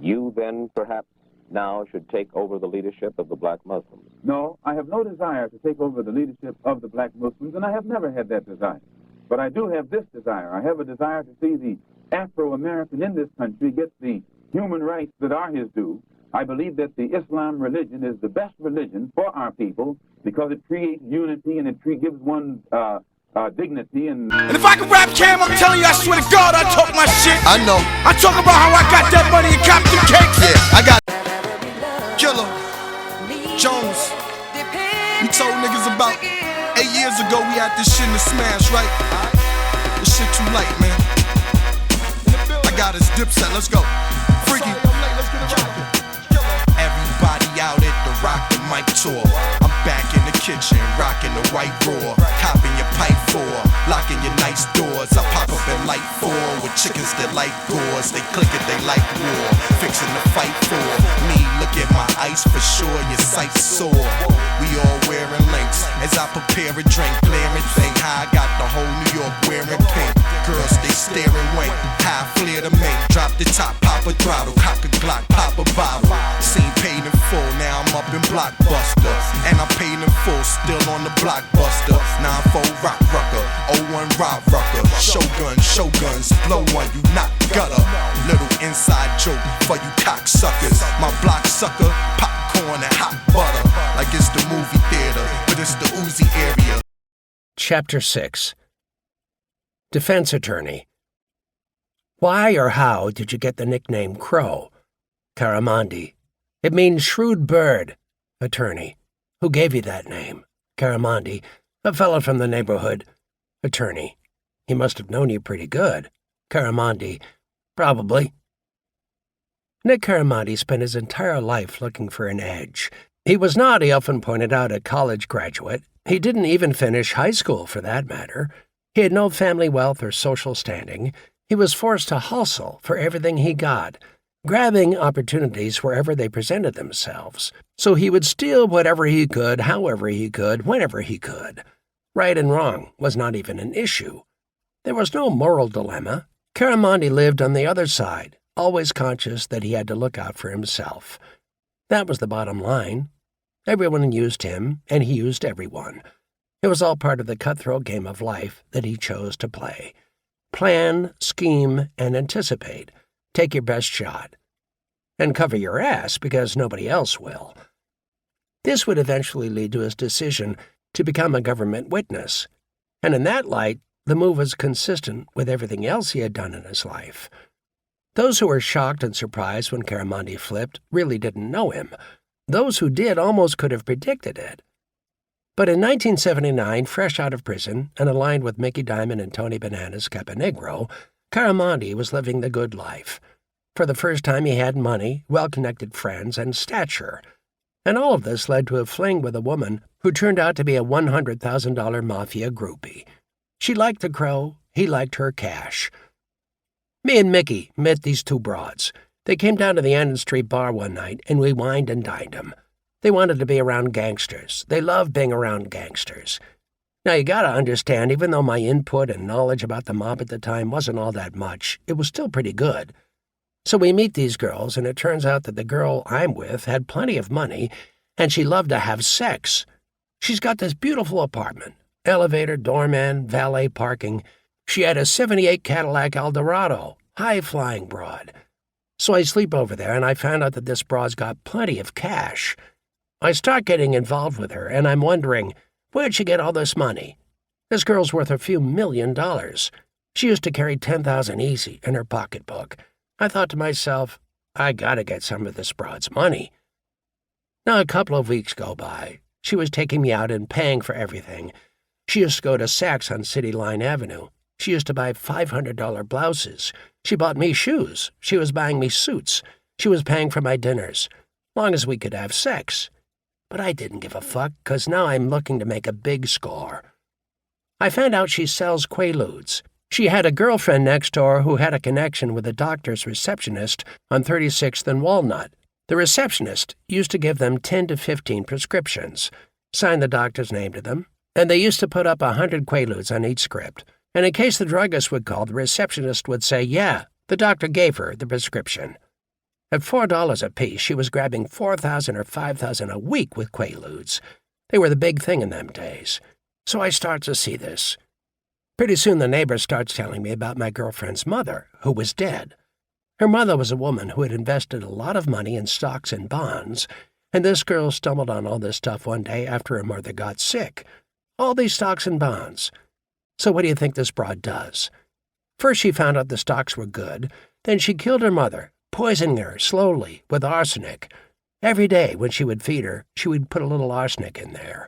you then perhaps now should take over the leadership of the black Muslims? No, I have no desire to take over the leadership of the black Muslims, and I have never had that desire. But I do have this desire. I have a desire to see the Afro-American in this country get the human rights that are his due. I believe that the Islam religion is the best religion for our people because it creates unity and it gives one dignity. And if I could rap, Cam, I'm telling you, I swear to God, I talk my shit. I know. I talk about how I got that money and copped them cakes. Yeah, I got Killer Jones. We told niggas about 8 years ago we had this shit in the smash, right? This shit too light, man. I got his Dipset, let's go. Freaky. Everybody out at the Rock the Mic tour. I'm back in the kitchen, rocking the white raw. Copping your pipe for, locking your nice doors. I pop up in light 4 with chickens that like gores. They click it, they like war. Fixing to fight for me, look at my ice for sure. Your sight's sore. We all wearing links as I prepare a drink. Glaring thing, how I got the whole New York wearing pink. Girls, they staring wink. High flare to make. Drop the top, pop a throttle. Cock a Glock, pop a bottle. Scene paid in full, now I'm up in Blockbuster. And I'm paid in full, still on the Blockbuster. 9-4 rock rucker, 01 rock rucker. Shoguns, blow one, you not gutter. Little inside joke for you cocksuckers. My block sucker, popcorn and hot butter. Like it's the movie theater, but it's the Uzi area. Chapter 6. Defense Attorney. Why or how did you get the nickname Crow? Caramandi. It means shrewd bird. Attorney. Who gave you that name? Caramandi. A fellow from the neighborhood. Attorney. He must have known you pretty good. Caramandi. Probably. Nick Caramandi spent his entire life looking for an edge. He was not, he often pointed out, a college graduate. He didn't even finish high school, for that matter. He had no family wealth or social standing. He was forced to hustle for everything he got, grabbing opportunities wherever they presented themselves. So he would steal whatever he could, however he could, whenever he could. Right and wrong was not even an issue. There was no moral dilemma. Caramandi lived on the other side, always conscious that he had to look out for himself. That was the bottom line. Everyone used him, and he used everyone. It was all part of the cutthroat game of life that he chose to play. Plan, scheme, and anticipate. Take your best shot. And cover your ass because nobody else will. This would eventually lead to his decision to become a government witness. And in that light, the move was consistent with everything else he had done in his life. Those who were shocked and surprised when Caramandi flipped really didn't know him. Those who did almost could have predicted it. But in 1979, fresh out of prison and aligned with Mickey Diamond and Tony Bananas Caponegro, Caramandi was living the good life. For the first time he had money, well-connected friends, and stature. And all of this led to a fling with a woman who turned out to be a $100,000 Mafia groupie. She liked the Crow, he liked her cash. Me and Mickey met these two broads. They came down to the Annan Street bar one night, and we wined and dined them. They wanted to be around gangsters. They loved being around gangsters. Now, you gotta understand, even though my input and knowledge about the mob at the time wasn't all that much, it was still pretty good. So we meet these girls, and it turns out that the girl I'm with had plenty of money, and she loved to have sex. She's got this beautiful apartment, elevator, doorman, valet parking. She had a '78 Cadillac Eldorado, high-flying broad. So I sleep over there, and I found out that this broad's got plenty of cash. I start getting involved with her, and I'm wondering, where'd she get all this money? This girl's worth a few $1 million. She used to carry $10,000 easy in her pocketbook. I thought to myself, I gotta get some of this broad's money. Now, a couple of weeks go by. She was taking me out and paying for everything. She used to go to Saks on City Line Avenue. She used to buy $500 blouses. She bought me shoes. She was buying me suits. She was paying for my dinners, long as we could have sex. But I didn't give a fuck, 'cause now I'm looking to make a big score. I found out she sells Quaaludes. She had a girlfriend next door who had a connection with a doctor's receptionist on 36th and Walnut. The receptionist used to give them 10 to 15 prescriptions, sign the doctor's name to them, and they used to put up 100 Quaaludes on each script. And in case the druggist would call, the receptionist would say, yeah, the doctor gave her the prescription. At $4 apiece, she was grabbing $4,000 or $5,000 a week with Quaaludes. They were the big thing in them days. So I start to see this. Pretty soon the neighbor starts telling me about my girlfriend's mother, who was dead. Her mother was a woman who had invested a lot of money in stocks and bonds, and this girl stumbled on all this stuff one day after her mother got sick. All these stocks and bonds. So what do you think this broad does? First she found out the stocks were good, then she killed her mother, poisoning her slowly with arsenic. Every day when she would feed her, she would put a little arsenic in there.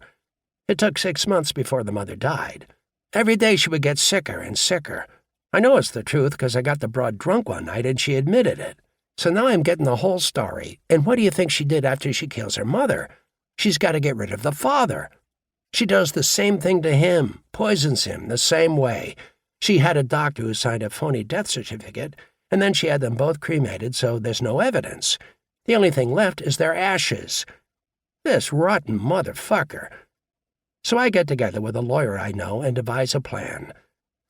It took 6 months before the mother died. Every day she would get sicker and sicker. I know it's the truth because I got the broad drunk one night and she admitted it. So now I'm getting the whole story. And what do you think she did after she kills her mother? She's got to get rid of the father. She does the same thing to him, poisons him the same way. She had a doctor who signed a phony death certificate, and then she had them both cremated so there's no evidence. The only thing left is their ashes. This rotten motherfucker. So I get together with a lawyer I know and devise a plan.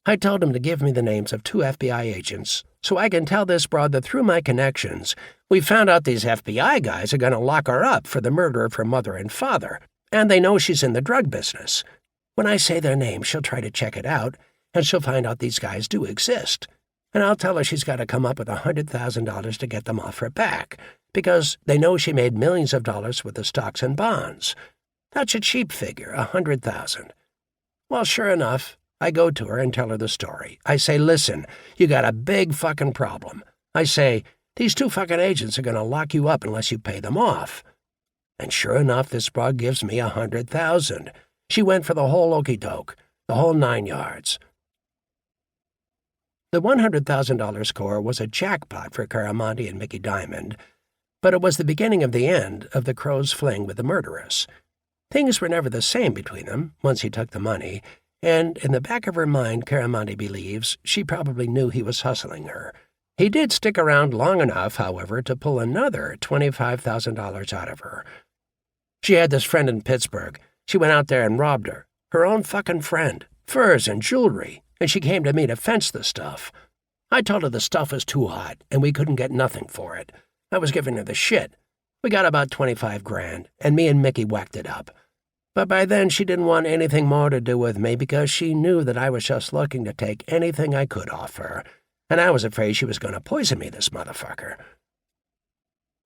I told him to give me the names of 2 FBI agents so I can tell this broad that through my connections, we found out these FBI guys are going to lock her up for the murder of her mother and father, and they know she's in the drug business. When I say their names, she'll try to check it out, and she'll find out these guys do exist. And I'll tell her she's got to come up with $100,000 to get them off her back, because they know she made millions of dollars with the stocks and bonds. That's a cheap figure, $100,000. Well, sure enough, I go to her and tell her the story. I say, listen, you got a big fucking problem. I say, these 2 fucking agents are going to lock you up unless you pay them off. And sure enough, this broad gives me $100,000. She went for the whole okey-doke, the whole 9 yards. The $100,000 score was a jackpot for Caramonte and Mickey Diamond, but it was the beginning of the end of the Crow's fling with the murderess. Things were never the same between them once he took the money, and in the back of her mind, Caramonte believes she probably knew he was hustling her. He did stick around long enough, however, to pull another $25,000 out of her. She had this friend in Pittsburgh. She went out there and robbed her. Her own fucking friend. Furs and jewelry. And she came to me to fence the stuff. I told her the stuff was too hot, and we couldn't get nothing for it. I was giving her the shit. We got about $25,000, and me and Mickey whacked it up. But by then she didn't want anything more to do with me because she knew that I was just looking to take anything I could off her, and I was afraid she was going to poison me, this motherfucker.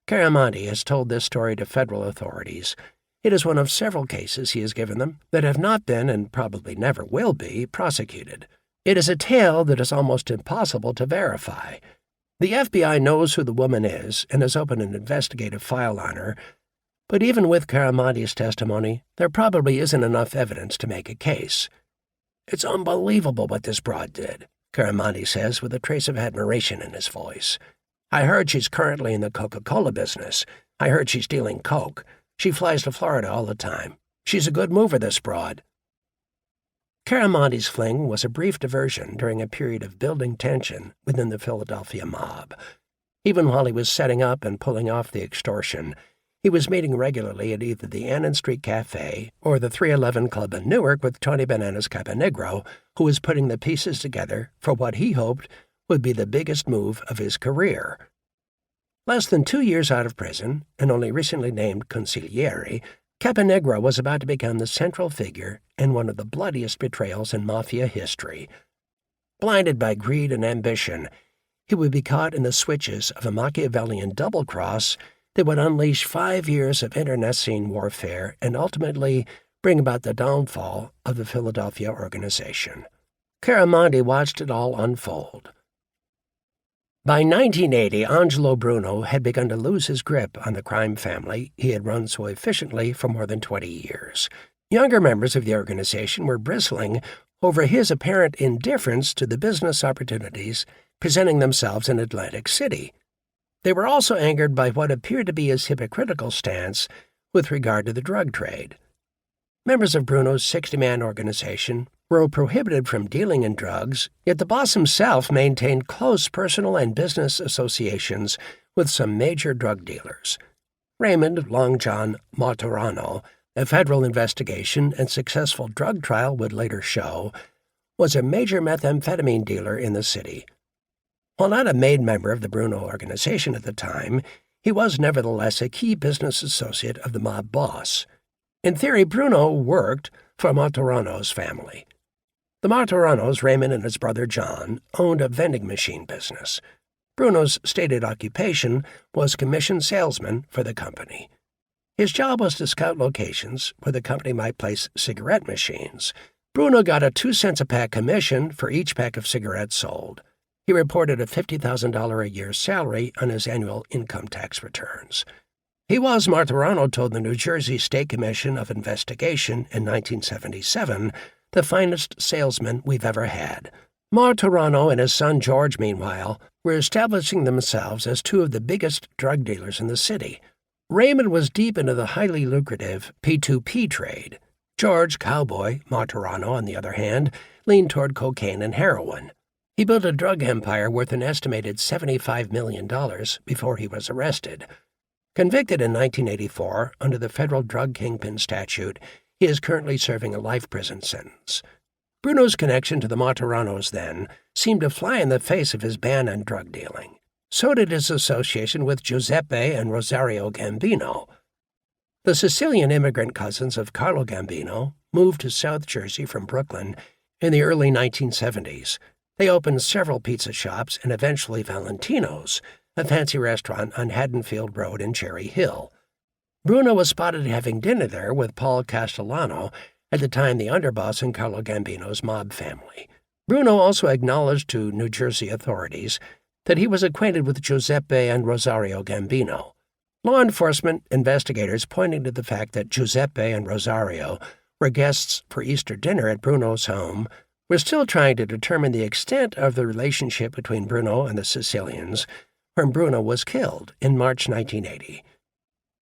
Caramonte has told this story to federal authorities. It is one of several cases he has given them that have not been, and probably never will be, prosecuted. It is a tale that is almost impossible to verify. The FBI knows who the woman is and has opened an investigative file on her, but even with Caramonte's testimony, there probably isn't enough evidence to make a case. It's unbelievable what this broad did, Caramonte says with a trace of admiration in his voice. I heard she's currently in the Coca-Cola business. I heard she's dealing coke. She flies to Florida all the time. She's a good mover, this broad. Caramonte's fling was a brief diversion during a period of building tension within the Philadelphia mob. Even while he was setting up and pulling off the extortion, he was meeting regularly at either the Annan Street Cafe or the 311 Club in Newark with Tony Bananas Caponegro, who was putting the pieces together for what he hoped would be the biggest move of his career. Less than 2 years out of prison, and only recently named consigliere, Caponegro was about to become the central figure in one of the bloodiest betrayals in Mafia history. Blinded by greed and ambition, he would be caught in the switches of a Machiavellian double-cross that would unleash 5 years of internecine warfare and ultimately bring about the downfall of the Philadelphia organization. Caramonte watched it all unfold. By 1980, Angelo Bruno had begun to lose his grip on the crime family he had run so efficiently for more than 20 years. Younger members of the organization were bristling over his apparent indifference to the business opportunities presenting themselves in Atlantic City. They were also angered by what appeared to be his hypocritical stance with regard to the drug trade. Members of Bruno's 60-man organization were prohibited from dealing in drugs, yet the boss himself maintained close personal and business associations with some major drug dealers. Raymond Long John Martorano, a federal investigation and successful drug trial would later show, was a major methamphetamine dealer in the city. While not a made member of the Bruno organization at the time, he was nevertheless a key business associate of the mob boss. In theory, Bruno worked for Martorano's family. The Martoranos, Raymond and his brother John, owned a vending machine business. Bruno's stated occupation was commission salesman for the company. His job was to scout locations where the company might place cigarette machines. Bruno got a 2 cents a pack commission for each pack of cigarettes sold. He reported a $50,000 a year salary on his annual income tax returns. He was, Martorano told the New Jersey State Commission of Investigation in 1977, the finest salesman we've ever had. Martorano and his son George, meanwhile, were establishing themselves as two of the biggest drug dealers in the city. Raymond was deep into the highly lucrative P2P trade. George, cowboy, Martorano, on the other hand, leaned toward cocaine and heroin. He built a drug empire worth an estimated $75 million before he was arrested. Convicted in 1984 under the federal drug kingpin statute, he is currently serving a life prison sentence. Bruno's connection to the Martoranos then seemed to fly in the face of his ban on drug dealing. So did his association with Giuseppe and Rosario Gambino. The Sicilian immigrant cousins of Carlo Gambino moved to South Jersey from Brooklyn in the early 1970s. They opened several pizza shops and eventually Valentino's, a fancy restaurant on Haddonfield Road in Cherry Hill. Bruno was spotted having dinner there with Paul Castellano, at the time the underboss in Carlo Gambino's mob family. Bruno also acknowledged to New Jersey authorities that he was acquainted with Giuseppe and Rosario Gambino. Law enforcement investigators pointing to the fact that Giuseppe and Rosario were guests for Easter dinner at Bruno's home were still trying to determine the extent of the relationship between Bruno and the Sicilians, when Bruno was killed in March 1980.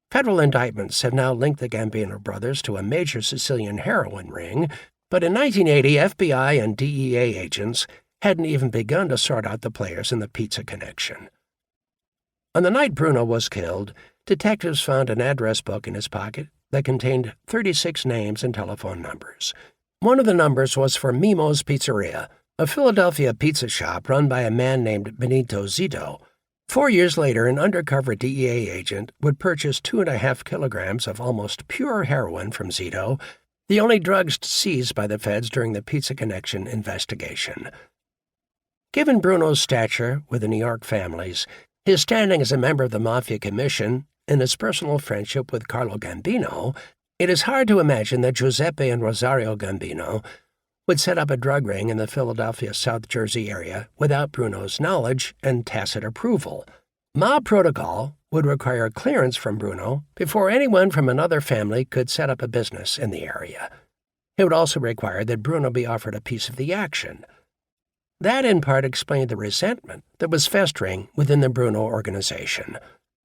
Federal indictments have now linked the Gambino brothers to a major Sicilian heroin ring, but in 1980, FBI and DEA agents hadn't even begun to sort out the players in the pizza connection. On the night Bruno was killed, detectives found an address book in his pocket that contained 36 names and telephone numbers. One of the numbers was for Mimo's Pizzeria, a Philadelphia pizza shop run by a man named Benito Zito. 4 years later, an undercover DEA agent would purchase 2.5 kilograms of almost pure heroin from Zito, the only drugs seized by the feds during the Pizza Connection investigation. Given Bruno's stature with the New York families, his standing as a member of the Mafia Commission, and his personal friendship with Carlo Gambino, it is hard to imagine that Giuseppe and Rosario Gambino would set up a drug ring in the Philadelphia, South Jersey area without Bruno's knowledge and tacit approval. Mob protocol would require clearance from Bruno before anyone from another family could set up a business in the area. It would also require that Bruno be offered a piece of the action. That in part explained the resentment that was festering within the Bruno organization.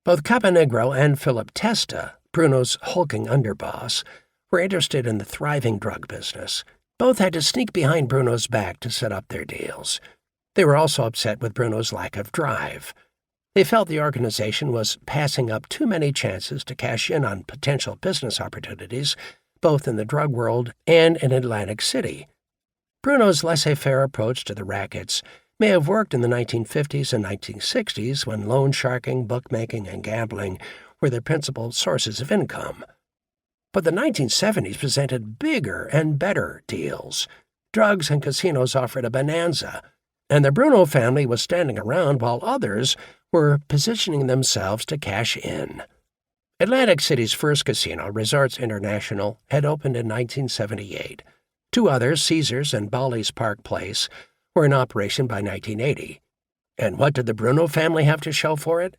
Both Caponegro and Philip Testa, Bruno's hulking underboss, were interested in the thriving drug business. Both had to sneak behind Bruno's back to set up their deals. They were also upset with Bruno's lack of drive. They felt the organization was passing up too many chances to cash in on potential business opportunities, both in the drug world and in Atlantic City. Bruno's laissez-faire approach to the rackets may have worked in the 1950s and 1960s when loan sharking, bookmaking, and gambling were the principal sources of income. But the 1970s presented bigger and better deals. Drugs and casinos offered a bonanza, and the Bruno family was standing around while others were positioning themselves to cash in. Atlantic City's first casino, Resorts International, had opened in 1978. Two others, Caesars and Bally's Park Place, were in operation by 1980. And what did the Bruno family have to show for it?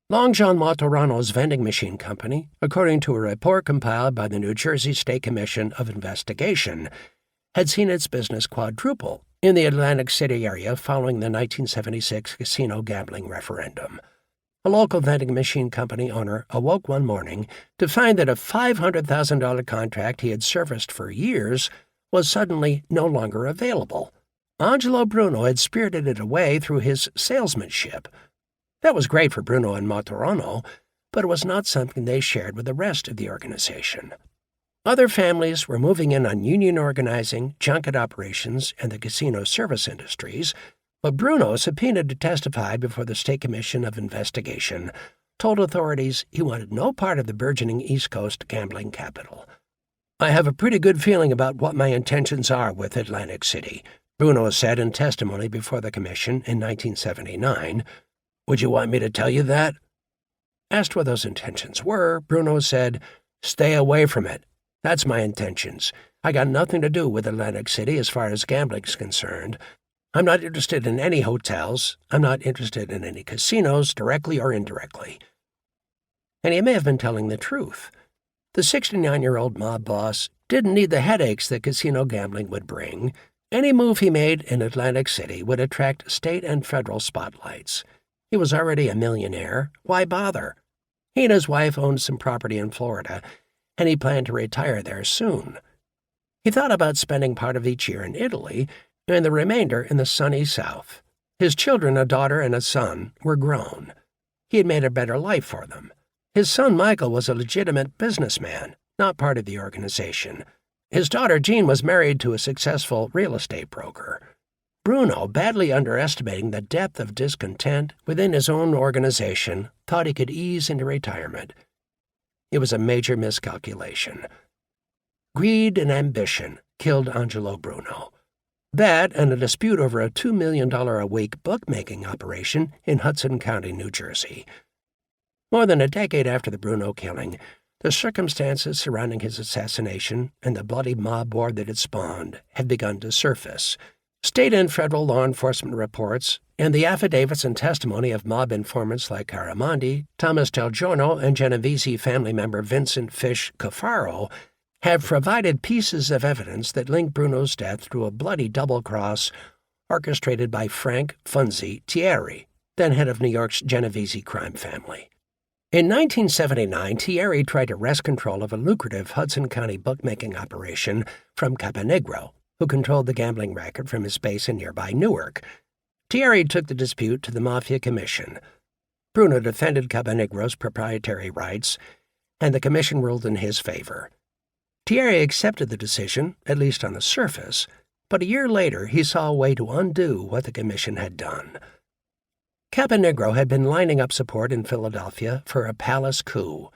Long John Martorano's vending machine company, according to a report compiled by the New Jersey State Commission of Investigation, had seen its business quadruple in the Atlantic City area following the 1976 casino gambling referendum. A local vending machine company owner awoke one morning to find that a $500,000 contract he had serviced for years was suddenly no longer available. Angelo Bruno had spirited it away through his salesmanship. That was great for Bruno and Martorano, but it was not something they shared with the rest of the organization. Other families were moving in on union organizing, junket operations, and the casino service industries, But Bruno, subpoenaed to testify before the State Commission of Investigation, told authorities he wanted no part of the burgeoning East Coast gambling capital. "I have a pretty good feeling about what my intentions are with Atlantic City," Bruno said in testimony before the commission in 1979. "Would you want me to tell you that?" Asked what those intentions were, Bruno said, "Stay away from it. That's my intentions. I got nothing to do with Atlantic City as far as gambling's concerned. I'm not interested in any hotels. I'm not interested in any casinos, directly or indirectly." And he may have been telling the truth. The 69-year-old mob boss didn't need the headaches that casino gambling would bring. Any move he made in Atlantic City would attract state and federal spotlights. He was already a millionaire. Why bother? He and his wife owned some property in Florida, and he planned to retire there soon. He thought about spending part of each year in Italy and the remainder in the sunny South. His children, a daughter and a son, were grown. He had made a better life for them. His son Michael was a legitimate businessman, not part of the organization. His daughter Jean was married to a successful real estate broker. Bruno, badly underestimating the depth of discontent within his own organization, thought he could ease into retirement. It was a major miscalculation. Greed and ambition killed Angelo Bruno. That and a dispute over a $2 million a week bookmaking operation in Hudson County, New Jersey. More than a decade after the Bruno killing, the circumstances surrounding his assassination and the bloody mob war that it spawned had begun to surface. State and federal law enforcement reports and the affidavits and testimony of mob informants like Caramondi, Thomas Del Giorno, and Genovese family member Vincent Fish Cafaro have provided pieces of evidence that link Bruno's death to a bloody double-cross orchestrated by Frank Funzi Thierry, then head of New York's Genovese crime family. In 1979, Thierry tried to wrest control of a lucrative Hudson County bookmaking operation from Caponegro, who controlled the gambling racket from his base in nearby Newark. Thierry took the dispute to the Mafia Commission. Bruno defended Caponegro's proprietary rights, and the commission ruled in his favor. Thierry accepted the decision, at least on the surface, but a year later he saw a way to undo what the commission had done. Caponegro had been lining up support in Philadelphia for a palace coup.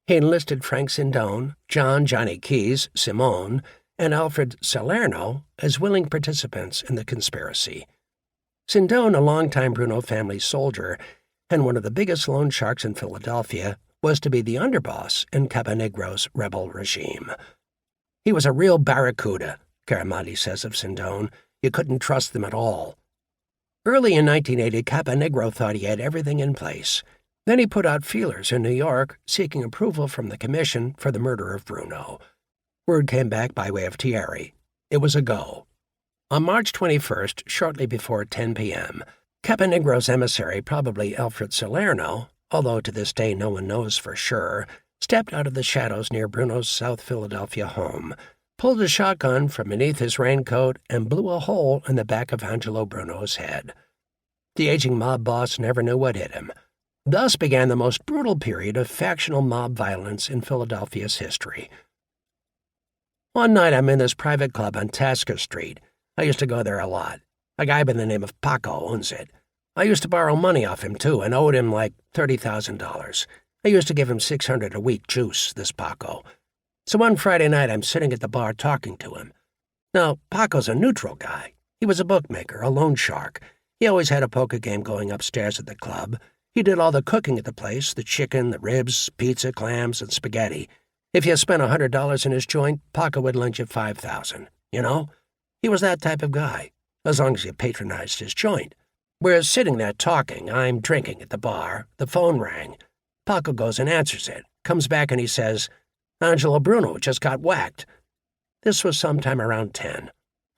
He enlisted Frank Sindone, John "Johnny" Keys, Simone, and Alfred Salerno as willing participants in the conspiracy. Sindone, a longtime Bruno family soldier and one of the biggest loan sharks in Philadelphia, was to be the underboss in Caponegro's rebel regime. He was a real barracuda, Caramondi says of Sindone. You couldn't trust them at all. Early in 1980, Caponegro thought he had everything in place. Then he put out feelers in New York, seeking approval from the commission for the murder of Bruno. Word came back by way of Thierry. It was a go. On March 21st, shortly before 10 p.m., Caponegro's emissary, probably Alfred Salerno, although to this day no one knows for sure, stepped out of the shadows near Bruno's South Philadelphia home, pulled a shotgun from beneath his raincoat, and blew a hole in the back of Angelo Bruno's head. The aging mob boss never knew what hit him. Thus began the most brutal period of factional mob violence in Philadelphia's history. One night I'm in this private club on Tasker Street. I used to go there a lot. A guy by the name of Paco owns it. I used to borrow money off him, too, and owed him like $30,000. I used to give him $600 a week juice, this Paco. So one Friday night, I'm sitting at the bar talking to him. Now, Paco's a neutral guy. He was a bookmaker, a loan shark. He always had a poker game going upstairs at the club. He did all the cooking at the place, the chicken, the ribs, pizza, clams, and spaghetti. If you spent $100 in his joint, Paco would lend you $5,000. You know? He was that type of guy, as long as you patronized his joint. We're sitting there talking. I'm drinking at the bar. The phone rang. Paco goes and answers it, comes back and he says, Angelo Bruno just got whacked. This was sometime around 10.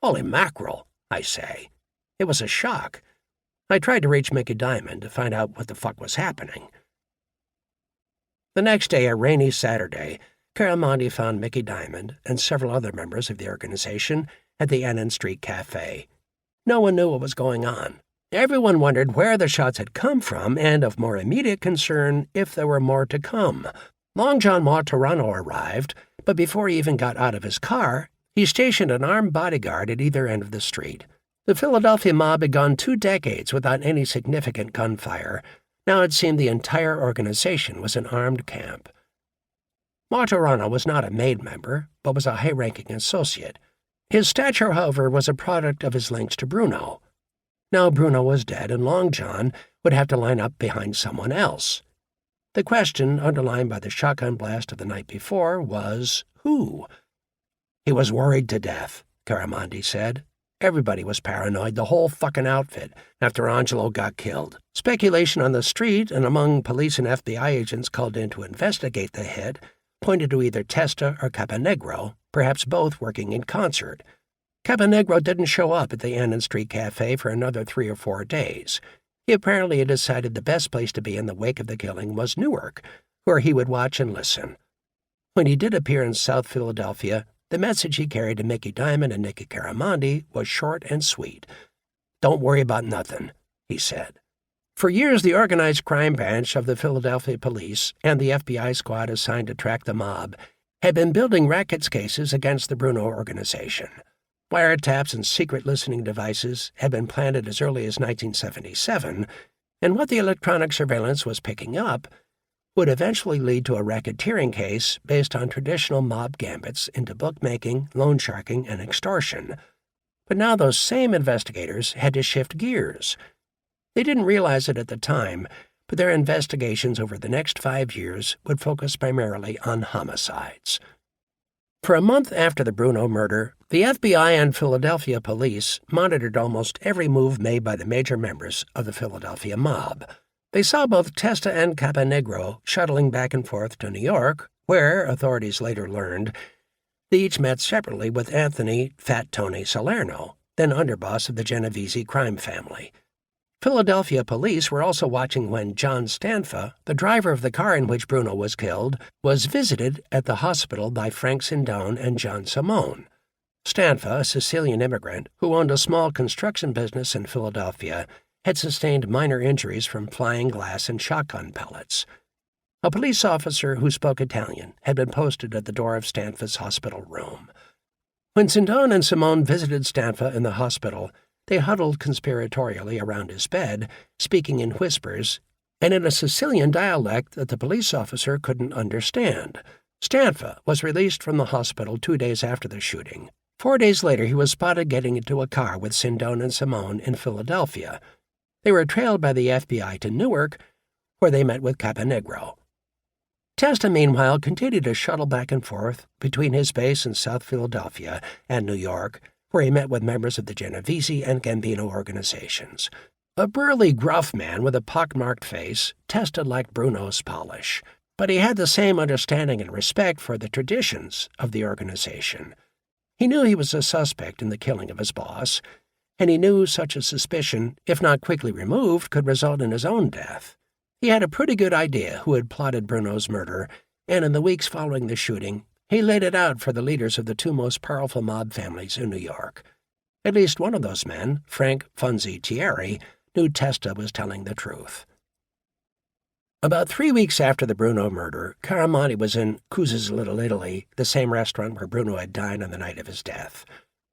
Holy mackerel, I say. It was a shock. I tried to reach Mickey Diamond to find out what the fuck was happening. The next day, a rainy Saturday, Caramondi found Mickey Diamond and several other members of the organization at the Annan Street Cafe. No one knew what was going on. Everyone wondered where the shots had come from and, of more immediate concern, if there were more to come. Long John Martorano arrived, but before he even got out of his car, he stationed an armed bodyguard at either end of the street. The Philadelphia mob had gone 2 decades without any significant gunfire. Now it seemed the entire organization was an armed camp. Martorano was not a Maid member, but was a high-ranking associate. His stature, however, was a product of his links to Bruno. Now Bruno was dead, and Long John would have to line up behind someone else. The question, underlined by the shotgun blast of the night before, was who? He was worried to death, Caramandi said. Everybody was paranoid, the whole fucking outfit, after Angelo got killed. Speculation on the street and among police and FBI agents called in to investigate the hit pointed to either Testa or Caponegro, perhaps both working in concert. Caponegro didn't show up at the Annan Street Cafe for another 3 or 4 days. He apparently had decided the best place to be in the wake of the killing was Newark, where he would watch and listen. When he did appear in South Philadelphia, the message he carried to Mickey Diamond and Nicky Caramandi was short and sweet. "Don't worry about nothing," he said. For years, the organized crime branch of the Philadelphia police and the FBI squad assigned to track the mob had been building rackets cases against the Bruno organization. Wiretaps and secret listening devices had been planted as early as 1977, and what the electronic surveillance was picking up would eventually lead to a racketeering case based on traditional mob gambits into bookmaking, loan sharking, and extortion. But now those same investigators had to shift gears. They didn't realize it at the time, but their investigations over the next 5 years would focus primarily on homicides. For a month after the Bruno murder, the FBI and Philadelphia police monitored almost every move made by the major members of the Philadelphia mob. They saw both Testa and Caponegro shuttling back and forth to New York, where, authorities later learned, they each met separately with Anthony "Fat Tony" Salerno, then underboss of the Genovese crime family. Philadelphia police were also watching when John Stanfa, the driver of the car in which Bruno was killed, was visited at the hospital by Frank Sindone and John Simone. Stanfa, a Sicilian immigrant who owned a small construction business in Philadelphia, had sustained minor injuries from flying glass and shotgun pellets. A police officer who spoke Italian had been posted at the door of Stanfa's hospital room. When Sindone and Simone visited Stanfa in the hospital, they huddled conspiratorially around his bed, speaking in whispers, and in a Sicilian dialect that the police officer couldn't understand. Stanfa was released from the hospital 2 days after the shooting. 4 days later, he was spotted getting into a car with Sindone and Simone in Philadelphia. They were trailed by the FBI to Newark, where they met with Caponegro. Testa, meanwhile, continued to shuttle back and forth between his base in South Philadelphia and New York, where he met with members of the Genovese and Gambino organizations. A burly, gruff man with a pockmarked face, Testa liked Bruno's polish, but he had the same understanding and respect for the traditions of the organization. He knew he was a suspect in the killing of his boss, and he knew such a suspicion, if not quickly removed, could result in his own death. He had a pretty good idea who had plotted Bruno's murder, and in the weeks following the shooting, he laid it out for the leaders of the 2 most powerful mob families in New York. At least one of those men, Frank Funzi Thierry, knew Testa was telling the truth. About 3 weeks after the Bruno murder, Caramandi was in Cusa's Little Italy, the same restaurant where Bruno had dined on the night of his death.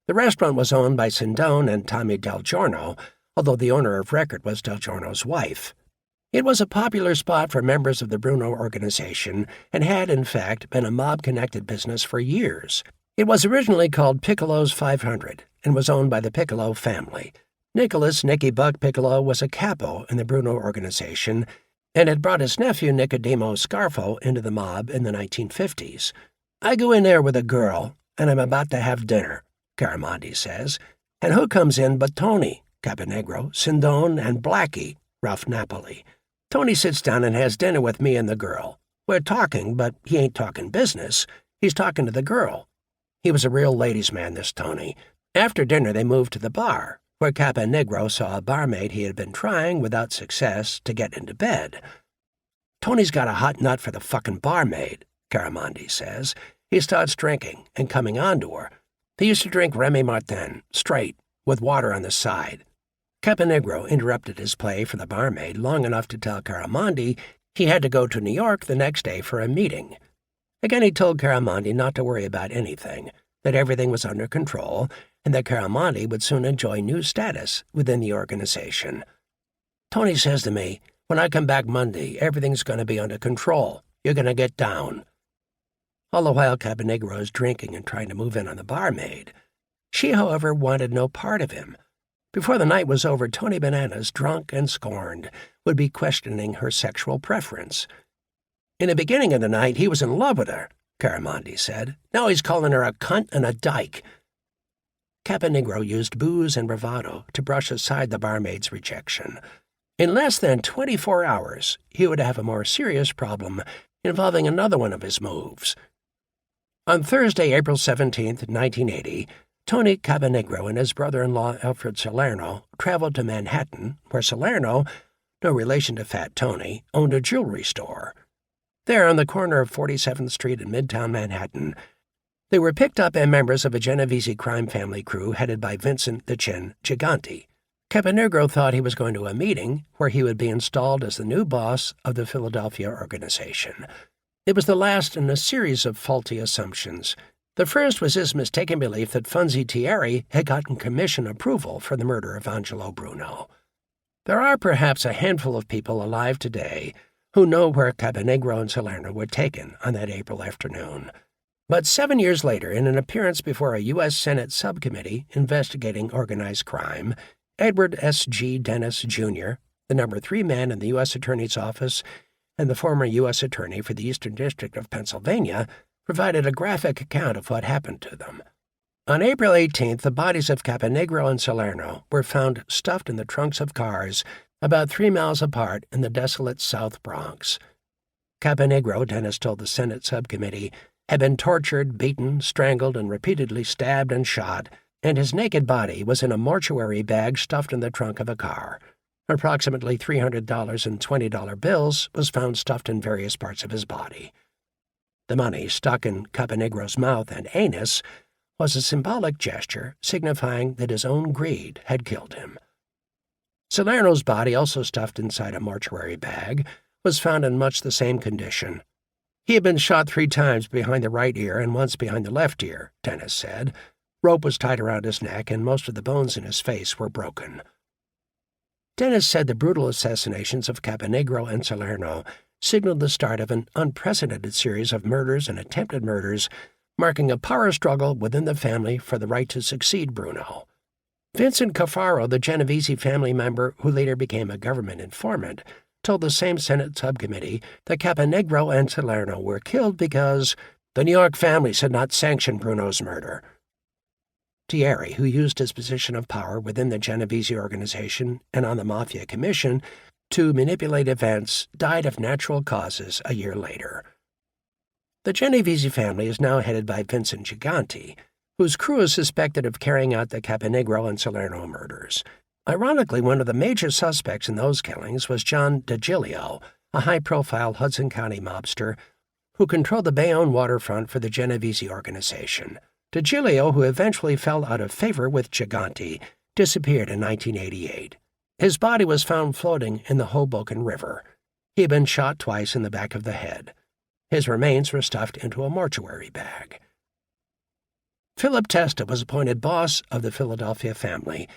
The restaurant was owned by Sindone and Tommy Del Giorno, although the owner of record was Del Giorno's wife. It was a popular spot for members of the Bruno organization and had, in fact, been a mob-connected business for years. It was originally called Piccolo's 500 and was owned by the Piccolo family. Nicholas "Nicky" Buck Piccolo was a capo in the Bruno organization and had brought his nephew Nicodemo Scarfo into the mob in the 1950s. "I go in there with a girl, and I'm about to have dinner," Caramandi says. "And who comes in but Tony, Caponegro, Sindone, and Blackie, Ralph Napoli. Tony sits down and has dinner with me and the girl. We're talking, but he ain't talking business. He's talking to the girl. He was a real ladies' man, this Tony. After dinner, they moved to the bar, where Caponegro saw a barmaid he had been trying, without success, to get into bed. Tony's got a hot nut for the fucking barmaid," Caramandi says. "He starts drinking and coming on to her. He used to drink Remy Martin, straight, with water on the side." Caponegro interrupted his play for the barmaid long enough to tell Caramandi he had to go to New York the next day for a meeting. Again he told Caramandi not to worry about anything. that everything was under control and that Caramonti would soon enjoy new status within the organization. Tony says to me, "When I come back Monday, everything's going to be under control. You're going to get down." All the while, Caponegro is drinking and trying to move in on the barmaid. She, however, wanted no part of him. Before the night was over, Tony Bananas, drunk and scorned, would be questioning her sexual preference. In the beginning of the night, he was in love with her, Caramonti said. Now he's calling her a cunt and a dyke. Caponegro used booze and bravado to brush aside the barmaid's rejection. In less than 24 hours, he would have a more serious problem involving another one of his moves. On Thursday, April 17, 1980, Tony Caponegro and his brother-in-law Alfred Salerno traveled to Manhattan, where Salerno, no relation to Fat Tony, owned a jewelry store. There, on the corner of 47th Street in Midtown Manhattan, they were picked up by members of a Genovese crime family crew headed by Vincent the Chin Gigante. Caponegro thought he was going to a meeting where he would be installed as the new boss of the Philadelphia organization. It was the last in a series of faulty assumptions. The first was his mistaken belief that Funzi Thierry had gotten commission approval for the murder of Angelo Bruno. There are perhaps a handful of people alive today who know where Caponegro and Salerno were taken on that April afternoon. But 7 years later, in an appearance before a U.S. Senate subcommittee investigating organized crime, Edward S. G. Dennis, Jr., the number 3 man in the U.S. Attorney's Office and the former U.S. Attorney for the Eastern District of Pennsylvania, provided a graphic account of what happened to them. On April 18th, the bodies of Caponegro and Salerno were found stuffed in the trunks of cars about 3 miles apart in the desolate South Bronx. Caponegro, Dennis told the Senate subcommittee, had been tortured, beaten, strangled, and repeatedly stabbed and shot, and his naked body was in a mortuary bag stuffed in the trunk of a car. Approximately $300 in $20 bills was found stuffed in various parts of his body. The money, stuck in Caponegro's mouth and anus, was a symbolic gesture signifying that his own greed had killed him. Salerno's body, also stuffed inside a mortuary bag, was found in much the same condition. He had been shot 3 times behind the right ear and once behind the left ear, Dennis said. Rope was tied around his neck, and most of the bones in his face were broken. Dennis said the brutal assassinations of Caponegro and Salerno signaled the start of an unprecedented series of murders and attempted murders, marking a power struggle within the family for the right to succeed Bruno. Vincent Caffaro, the Genovese family member who later became a government informant, told the same Senate subcommittee that Caponegro and Salerno were killed because the New York families had not sanctioned Bruno's murder. Thierry, who used his position of power within the Genovese organization and on the Mafia Commission to manipulate events, died of natural causes a year later. The Genovese family is now headed by Vincent Gigante, whose crew is suspected of carrying out the Caponegro and Salerno murders. Ironically, one of the major suspects in those killings was John DiGilio, a high-profile Hudson County mobster who controlled the Bayonne waterfront for the Genovese organization. DiGilio, who eventually fell out of favor with Gigante, disappeared in 1988. His body was found floating in the Hoboken River. He had been shot twice in the back of the head. His remains were stuffed into a mortuary bag. Philip Testa was appointed boss of the Philadelphia family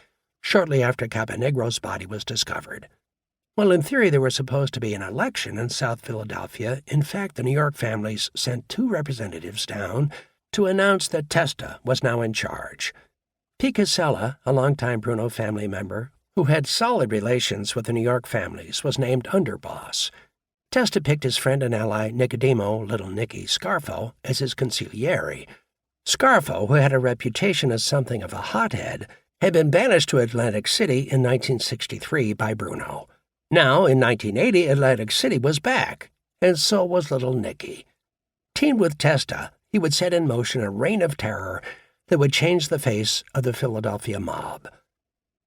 shortly after Caponegro's body was discovered. While in theory there was supposed to be an election in South Philadelphia, in fact the New York families sent 2 representatives down to announce that Testa was now in charge. Pete Casella, a longtime Bruno family member who had solid relations with the New York families, was named underboss. Testa picked his friend and ally Nicodemo, Little Nicky, Scarfo, as his consigliere. Scarfo, who had a reputation as something of a hothead, had been banished to Atlantic City in 1963 by Bruno. Now, in 1980, Atlantic City was back, and so was Little Nicky. Teamed with Testa, he would set in motion a reign of terror that would change the face of the Philadelphia mob.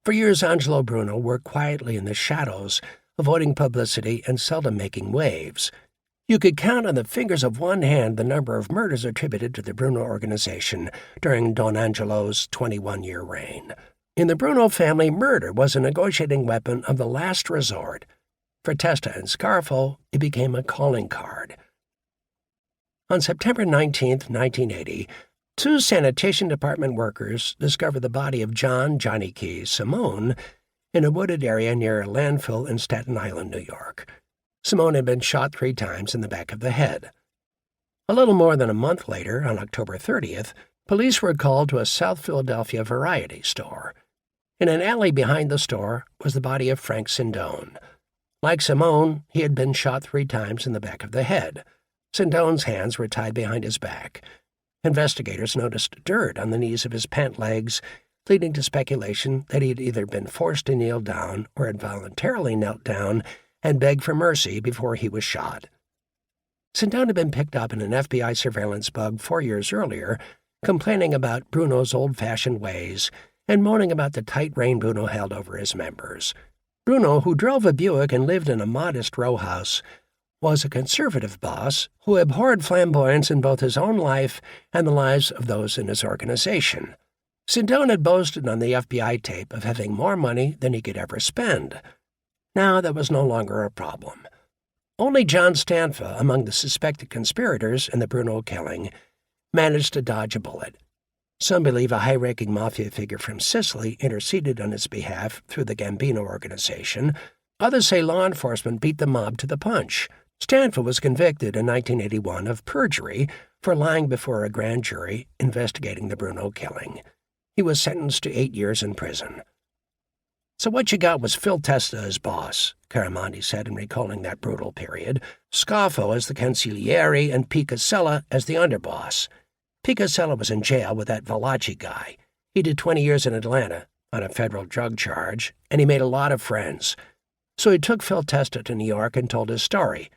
For years, Angelo Bruno worked quietly in the shadows, avoiding publicity and seldom making waves. You could count on the fingers of one hand the number of murders attributed to the Bruno organization during Don Angelo's 21-year reign. In the Bruno family, murder was a negotiating weapon of the last resort. For Testa and Scarfo, it became a calling card. On September 19, 1980, 2 sanitation department workers discovered the body of Johnny Key Simone in a wooded area near a landfill in Staten Island, New York. Simone had been shot 3 times in the back of the head. A little more than a month later, on October 30th, police were called to a South Philadelphia variety store. In an alley behind the store was the body of Frank Sindone. Like Simone, he had been shot 3 times in the back of the head. Sindone's hands were tied behind his back. Investigators noticed dirt on the knees of his pant legs, leading to speculation that he had either been forced to kneel down or had voluntarily knelt down and begged for mercy before he was shot. Sindone had been picked up in an FBI surveillance bug 4 years earlier, complaining about Bruno's old-fashioned ways and moaning about the tight rein Bruno held over his members. Bruno, who drove a Buick and lived in a modest row house, was a conservative boss who abhorred flamboyance in both his own life and the lives of those in his organization. Sindone had boasted on the FBI tape of having more money than he could ever spend. Now that was no longer a problem. Only John Stanfa, among the suspected conspirators in the Bruno killing, managed to dodge a bullet. Some believe a high-ranking Mafia figure from Sicily interceded on his behalf through the Gambino organization. Others say law enforcement beat the mob to the punch. Stanfa was convicted in 1981 of perjury for lying before a grand jury investigating the Bruno killing. He was sentenced to 8 years in prison. "So what you got was Phil Testa as boss," Caramandi said in recalling that brutal period, "Scarfo as the consigliere, and Picasella as the underboss. Picasella was in jail with that Valachi guy. He did 20 years in Atlanta on a federal drug charge, and he made a lot of friends. So he took Phil Testa to New York and told his story.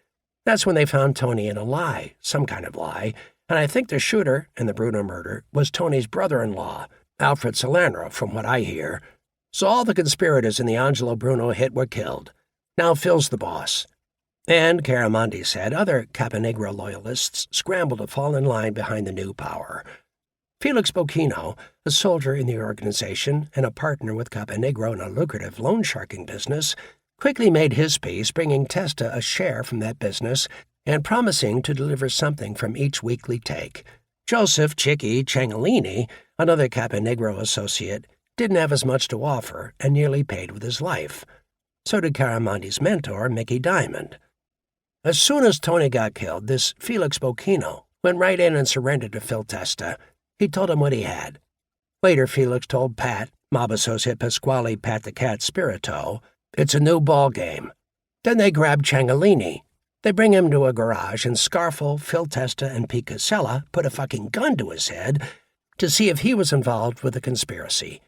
That's when they found Tony in a lie, some kind of lie, and I think the shooter in the Bruno murder was Tony's brother-in-law, Alfred Salerno, from what I hear. So all the conspirators in the Angelo Bruno hit were killed. Now Phil's the boss." And, Caramandi said, other Caponegro loyalists scrambled to fall in line behind the new power. Felix Bocchino, a soldier in the organization and a partner with Caponegro in a lucrative loan sharking business, quickly made his peace, bringing Testa a share from that business and promising to deliver something from each weekly take. Joseph Chicky Ciangelini, another Caponegro associate, didn't have as much to offer and nearly paid with his life. So did Caramandi's mentor, Mickey Diamond. As soon as Tony got killed, this Felix Bocchino went right in and surrendered to Phil Testa. He told him what he had. Later, Felix told Pat, mob associate Pasquale Pat the Cat Spirito, "It's a new ball game." Then they grabbed Ciangelini. They bring him to a garage, and Scarfo, Phil Testa, and Picasella put a fucking gun to his head to see if he was involved with the conspiracy.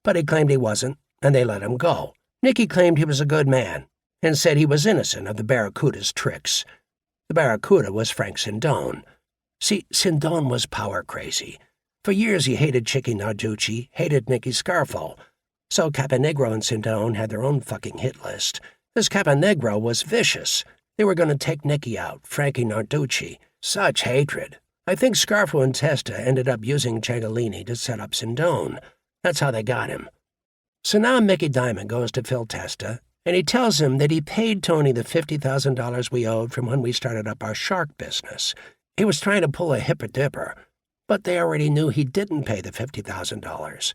But he claimed he wasn't, and they let him go. Nicky claimed he was a good man and said he was innocent of the Barracuda's tricks. The Barracuda was Frank Sindone. See, Sindone was power crazy. For years he hated Chicky Narducci, hated Nicky Scarfo. So Caponegro and Sindone had their own fucking hit list. This Caponegro was vicious. They were going to take Nicky out, Frankie Narducci. Such hatred. I think Scarfo and Testa ended up using Ciangelini to set up Sindone. That's how they got him. So now Mickey Diamond goes to Phil Testa, and he tells him that he paid Tony the $50,000 we owed from when we started up our shark business. He was trying to pull a hipper-dipper, but they already knew he didn't pay the $50,000.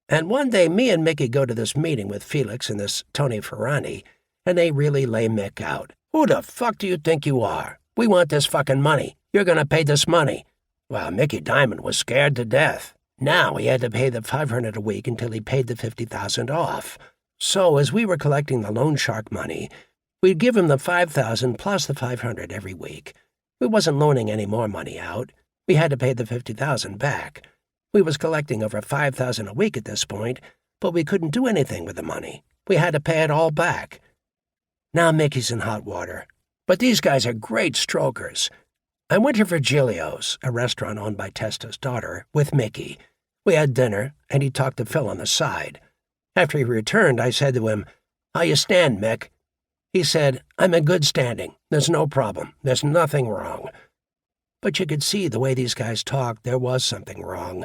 And one day me and Mickey go to this meeting with Felix and this Tony Ferrani, and they really lay Mick out. "Who the fuck do you think you are? We want this fucking money. You're going to pay this money." Well, Mickey Diamond was scared to death. Now he had to pay the $500 a week until he paid the $50,000 off. So as we were collecting the loan shark money, we'd give him the $5,000 plus the $500 every week. We wasn't loaning any more money out. We had to pay the $50,000 back. We was collecting over $5,000 a week at this point, but we couldn't do anything with the money. We had to pay it all back. Now Mickey's in hot water. But these guys are great strokers. I went to Virgilio's, a restaurant owned by Testa's daughter, with Mickey. We had dinner, and he talked to Phil on the side. After he returned, I said to him, "How you stand, Mick?" He said, "I'm in good standing. There's no problem. There's nothing wrong." But you could see the way these guys talked, there was something wrong.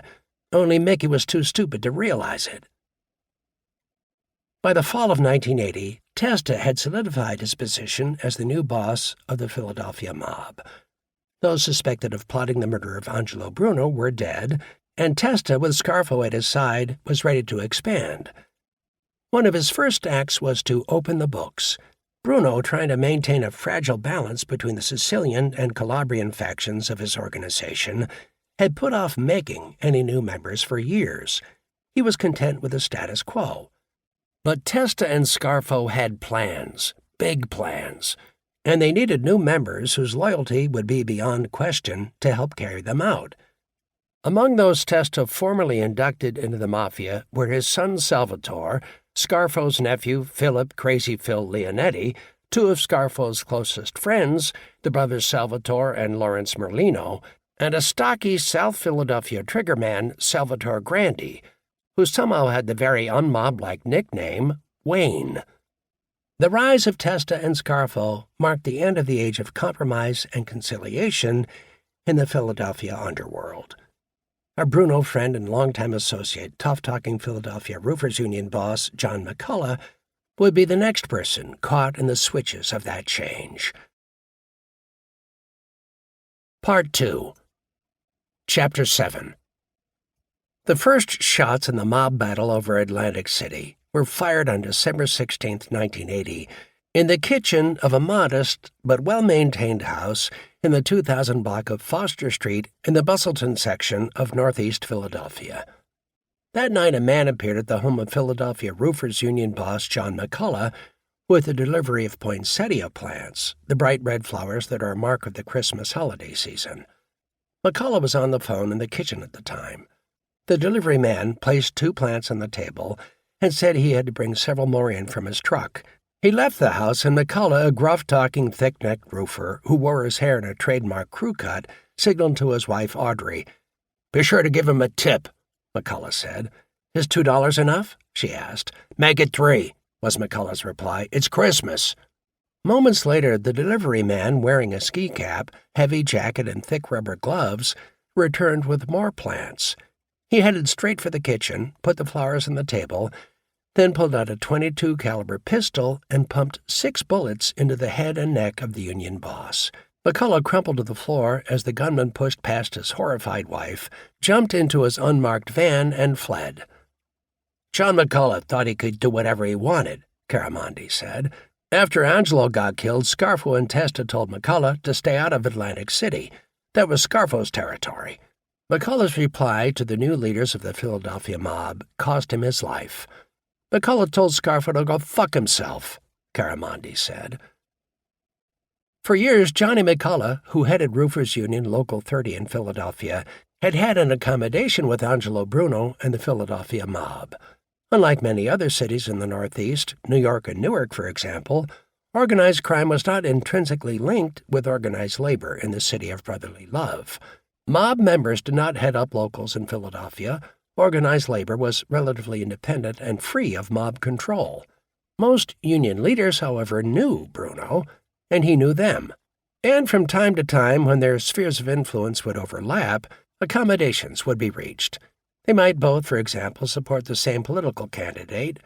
Only Mickey was too stupid to realize it. By the fall of 1980, Testa had solidified his position as the new boss of the Philadelphia mob. Those suspected of plotting the murder of Angelo Bruno were dead, and Testa, with Scarfo at his side, was ready to expand. One of his first acts was to open the books. Bruno, trying to maintain a fragile balance between the Sicilian and Calabrian factions of his organization, had put off making any new members for years. He was content with the status quo. But Testa and Scarfo had plans, big plans, and they needed new members whose loyalty would be beyond question to help carry them out. Among those Testa formally inducted into the Mafia were his son Salvatore, Scarfo's nephew Philip Crazy Phil Leonetti, two of Scarfo's closest friends, the brothers Salvatore and Lawrence Merlino, and a stocky South Philadelphia triggerman, Salvatore Grandi, who somehow had the very unmob-like nickname, Wayne. The rise of Testa and Scarfo marked the end of the age of compromise and conciliation in the Philadelphia underworld. Our Bruno friend and longtime associate, tough-talking Philadelphia Roofers Union boss John McCullough, would be the next person caught in the switches of that change. Part 2. Chapter 7. The first shots in the mob battle over Atlantic City were fired on December 16, 1980, in the kitchen of a modest but well-maintained house in the 2000 block of Foster Street in the Bustleton section of Northeast Philadelphia. That night a man appeared at the home of Philadelphia Roofers Union boss John McCullough with the delivery of poinsettia plants, the bright red flowers that are a mark of the Christmas holiday season. McCullough was on the phone in the kitchen at the time. The delivery man placed 2 plants on the table and said he had to bring several more in from his truck. He left the house, and McCullough, a gruff-talking, thick-necked roofer who wore his hair in a trademark crew cut, signaled to his wife, Audrey. "Be sure to give him a tip," McCullough said. "Is $2 enough?" she asked. "Make it 3, was McCullough's reply. "It's Christmas." Moments later, the delivery man, wearing a ski cap, heavy jacket, and thick rubber gloves, returned with more plants. He headed straight for the kitchen, put the flowers on the table, then pulled out a .22 caliber pistol and pumped 6 bullets into the head and neck of the union boss. McCullough crumpled to the floor as the gunman pushed past his horrified wife, jumped into his unmarked van, and fled. John McCullough thought he could do whatever he wanted, Caramondi said. After Angelo got killed, Scarfo and Testa told McCullough to stay out of Atlantic City. That was Scarfo's territory. McCullough's reply to the new leaders of the Philadelphia mob cost him his life. McCullough told Scarfo to go fuck himself, Caramondi said. For years, Johnny McCullough, who headed Roofers Union Local 30 in Philadelphia, had had an accommodation with Angelo Bruno and the Philadelphia mob. Unlike many other cities in the Northeast, New York and Newark, for example, organized crime was not intrinsically linked with organized labor in the city of brotherly love. Mob members did not head up locals in Philadelphia. Organized labor was relatively independent and free of mob control. Most union leaders, however, knew Bruno, and he knew them. And from time to time, when their spheres of influence would overlap, accommodations would be reached. They might both, for example, support the same political candidate,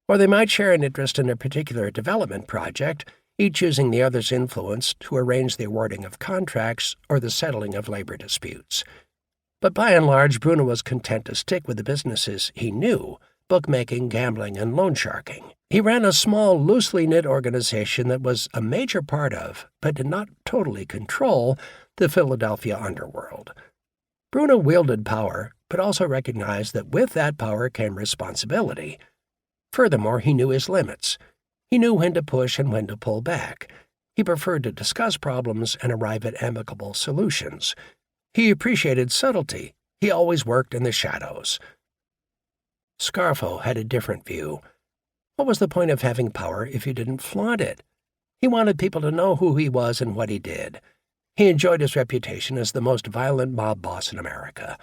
or they might share an interest in a particular development project, each using the other's influence to arrange the awarding of contracts or the settling of labor disputes. But by and large, Bruno was content to stick with the businesses he knew, bookmaking, gambling, and loan sharking. He ran a small, loosely knit organization that was a major part of, but did not totally control, the Philadelphia underworld. Bruno wielded power, but also recognized that with that power came responsibility. Furthermore, he knew his limits. He knew when to push and when to pull back. He preferred to discuss problems and arrive at amicable solutions. He appreciated subtlety. He always worked in the shadows. Scarfo had a different view. What was the point of having power if you didn't flaunt it? He wanted people to know who he was and what he did. He enjoyed his reputation as the most violent mob boss in America.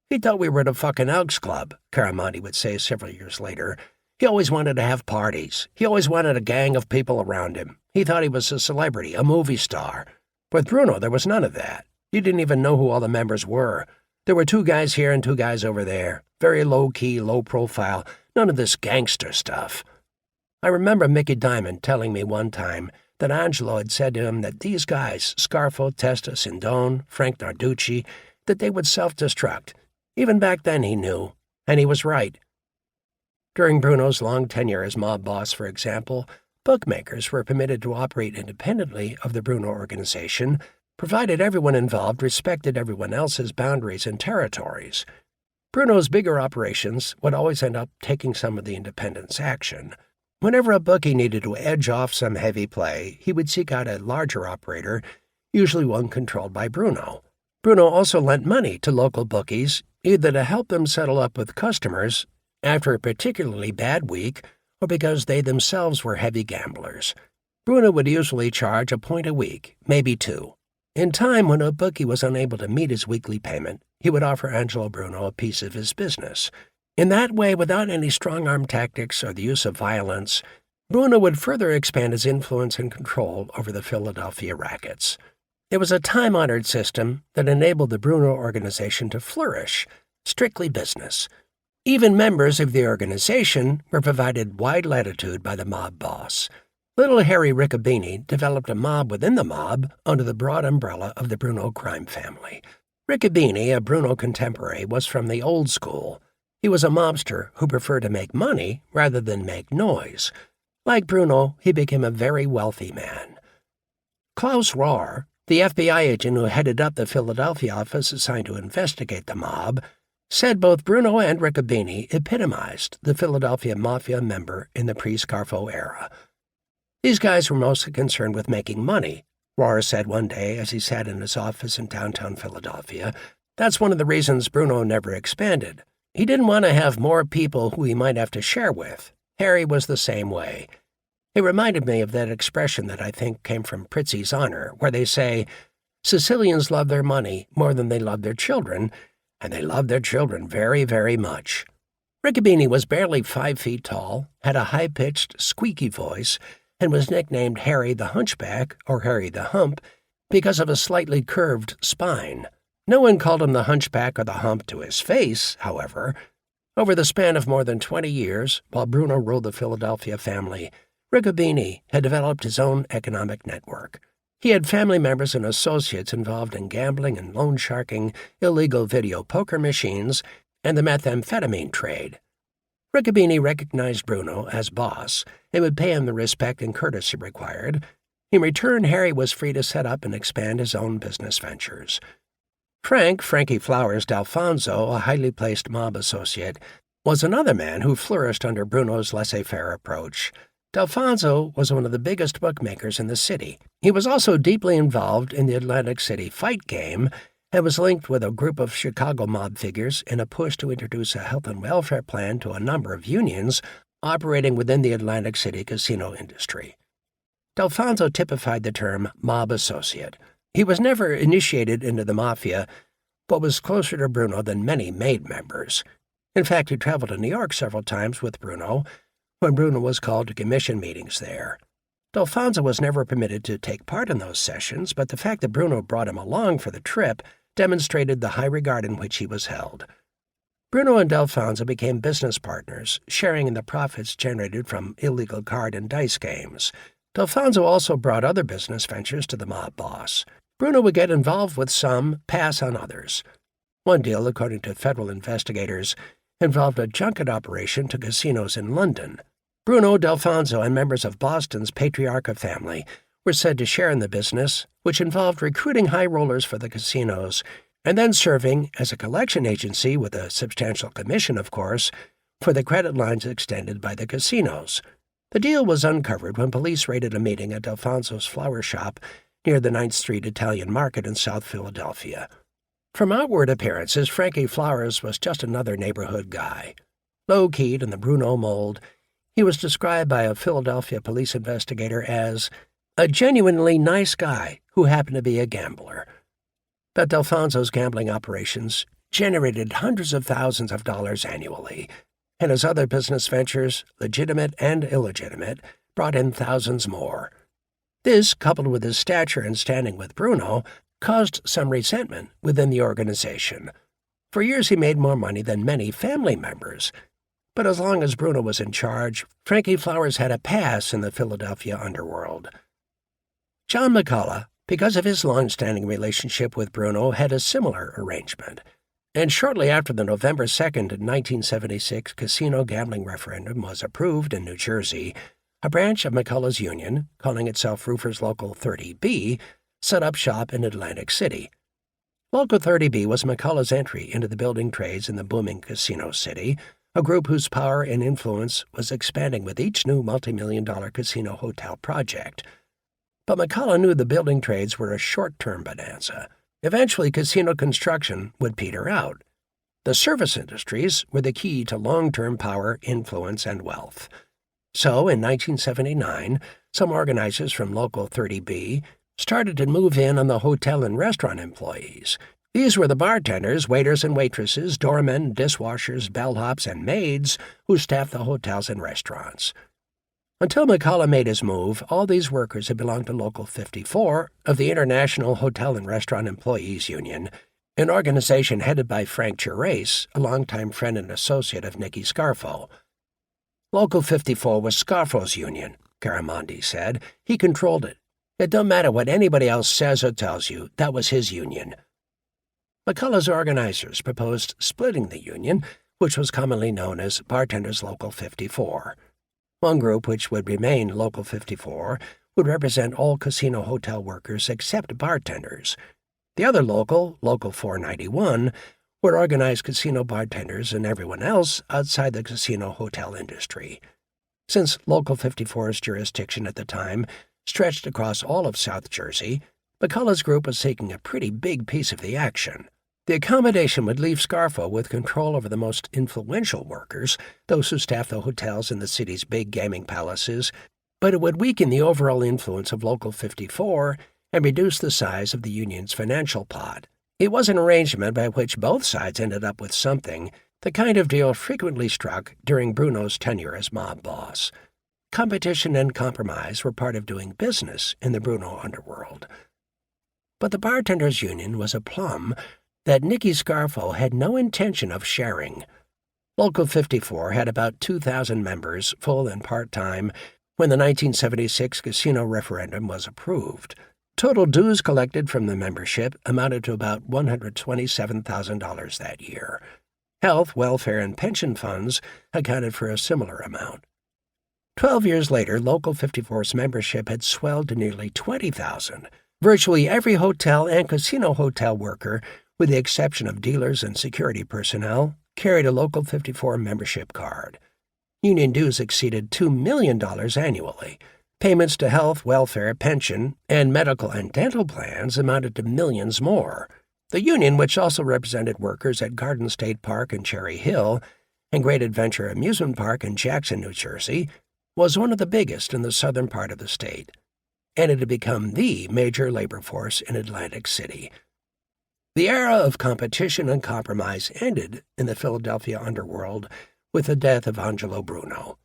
He thought we were at a fucking Elks Club, Caramondi would say several years later. He always wanted to have parties. He always wanted a gang of people around him. He thought he was a celebrity, a movie star. With Bruno, there was none of that. You didn't even know who all the members were. There were 2 guys here and 2 guys over there. Very low-key, low-profile. None of this gangster stuff. I remember Mickey Diamond telling me one time that Angelo had said to him that these guys, Scarfo, Testa, Sindone, Frank Narducci, that they would self-destruct. Even back then he knew, and he was right. During Bruno's long tenure as mob boss, for example, bookmakers were permitted to operate independently of the Bruno organization, provided everyone involved respected everyone else's boundaries and territories. Bruno's bigger operations would always end up taking some of the independent's action. Whenever a bookie needed to edge off some heavy play, he would seek out a larger operator, usually one controlled by Bruno. Bruno also lent money to local bookies, either to help them settle up with customers after a particularly bad week or because they themselves were heavy gamblers. Bruno would usually charge a point a week, maybe two. In time, when a bookie was unable to meet his weekly payment, he would offer Angelo Bruno a piece of his business. In that way, without any strong-arm tactics or the use of violence, Bruno would further expand his influence and control over the Philadelphia rackets. It was a time-honored system that enabled the Bruno organization to flourish, strictly business. Even members of the organization were provided wide latitude by the mob boss. Little Harry Riccobini developed a mob within the mob under the broad umbrella of the Bruno crime family. Riccobini, a Bruno contemporary, was from the old school. He was a mobster who preferred to make money rather than make noise. Like Bruno, he became a very wealthy man. Klaus Rohr, the FBI agent who headed up the Philadelphia office assigned to investigate the mob, said both Bruno and Riccobini epitomized the Philadelphia Mafia member in the pre-Scarfo era. These guys were mostly concerned with making money, Rohr said one day as he sat in his office in downtown Philadelphia. That's one of the reasons Bruno never expanded. He didn't want to have more people who he might have to share with. Harry was the same way. It reminded me of that expression that I think came from Prizzi's Honor, where they say, Sicilians love their money more than they love their children, and they love their children very, very much. Riccobini was barely 5 feet tall, had a high-pitched, squeaky voice, and was nicknamed Harry the Hunchback, or Harry the Hump, because of a slightly curved spine. No one called him the Hunchback or the Hump to his face, however. Over the span of more than 20 years, while Bruno ruled the Philadelphia family, Riccobini had developed his own economic network. He had family members and associates involved in gambling and loan sharking, illegal video poker machines, and the methamphetamine trade. Riccobini recognized Bruno as boss and would pay him the respect and courtesy required. In return, Harry was free to set up and expand his own business ventures. Frankie Flowers D'Alfonso, a highly placed mob associate, was another man who flourished under Bruno's laissez-faire approach. D'Alfonso was one of the biggest bookmakers in the city. He was also deeply involved in the Atlantic City fight game and was linked with a group of Chicago mob figures in a push to introduce a health and welfare plan to a number of unions operating within the Atlantic City casino industry. D'Alfonso typified the term mob associate. He was never initiated into the Mafia, but was closer to Bruno than many made members. In fact, he traveled to New York several times with Bruno when Bruno was called to commission meetings there. D'Alfonso was never permitted to take part in those sessions, but the fact that Bruno brought him along for the trip demonstrated the high regard in which he was held. Bruno and D'Alfonso became business partners, sharing in the profits generated from illegal card and dice games. D'Alfonso also brought other business ventures to the mob boss. Bruno would get involved with some, pass on others. One deal, according to federal investigators, involved a junket operation to casinos in London. Bruno, D'Alfonso, and members of Boston's Patriarcha family were said to share in the business, which involved recruiting high rollers for the casinos and then serving as a collection agency with a substantial commission, of course, for the credit lines extended by the casinos. The deal was uncovered when police raided a meeting at D'Alfonso's flower shop near the 9th Street Italian Market in South Philadelphia. From outward appearances, Frankie Flowers was just another neighborhood guy. Low-keyed in the Bruno mold, he was described by a Philadelphia police investigator as a genuinely nice guy who happened to be a gambler. But D'Alfonso's gambling operations generated hundreds of thousands of dollars annually, and his other business ventures, legitimate and illegitimate, brought in thousands more. This, coupled with his stature and standing with Bruno, caused some resentment within the organization. For years he made more money than many family members. But as long as Bruno was in charge, Frankie Flowers had a pass in the Philadelphia underworld. John McCullough, because of his long-standing relationship with Bruno, had a similar arrangement. And shortly after the November 2nd, 1976 casino gambling referendum was approved in New Jersey, a branch of McCullough's union, calling itself Roofers Local 30B, set up shop in Atlantic City. Local 30B was McCullough's entry into the building trades in the booming casino city, a group whose power and influence was expanding with each new multi-million-dollar casino hotel project. But McCullough knew the building trades were a short-term bonanza. Eventually, casino construction would peter out. The service industries were the key to long-term power, influence, and wealth. So, in 1979, some organizers from Local 30B started to move in on the hotel and restaurant employees. These were the bartenders, waiters and waitresses, doormen, dishwashers, bellhops, and maids who staffed the hotels and restaurants. Until McCullough made his move, all these workers had belonged to Local 54 of the International Hotel and Restaurant Employees Union, an organization headed by Frank Gerace, a longtime friend and associate of Nicky Scarfo. Local 54 was Scarfo's union, Caramandi said. He controlled it. It don't matter what anybody else says or tells you, that was his union. McCullough's organizers proposed splitting the union, which was commonly known as Bartenders Local 54. One group, which would remain Local 54, would represent all casino hotel workers except bartenders. The other Local 491, would organize casino bartenders and everyone else outside the casino hotel industry. Since Local 54's jurisdiction at the time stretched across all of South Jersey, McCullough's group was taking a pretty big piece of the action. The accommodation would leave Scarfo with control over the most influential workers, those who staff the hotels in the city's big gaming palaces, but it would weaken the overall influence of Local 54 and reduce the size of the union's financial pot. It was an arrangement by which both sides ended up with something, the kind of deal frequently struck during Bruno's tenure as mob boss. Competition and compromise were part of doing business in the Bruno underworld. But the bartenders' union was a plum that Nicky Scarfo had no intention of sharing. Local 54 had about 2,000 members, full and part-time, when the 1976 casino referendum was approved. Total dues collected from the membership amounted to about $127,000 that year. Health, welfare, and pension funds accounted for a similar amount. 12 years later, Local 54's membership had swelled to nearly 20,000. Virtually every hotel and casino hotel worker, with the exception of dealers and security personnel, carried a Local 54 membership card. Union dues exceeded $2 million annually. Payments to health, welfare, pension, and medical and dental plans amounted to millions more. The union, which also represented workers at Garden State Park in Cherry Hill and Great Adventure Amusement Park in Jackson, New Jersey, was one of the biggest in the southern part of the state, and it had become the major labor force in Atlantic City. The era of competition and compromise ended in the Philadelphia underworld with the death of Angelo Bruno.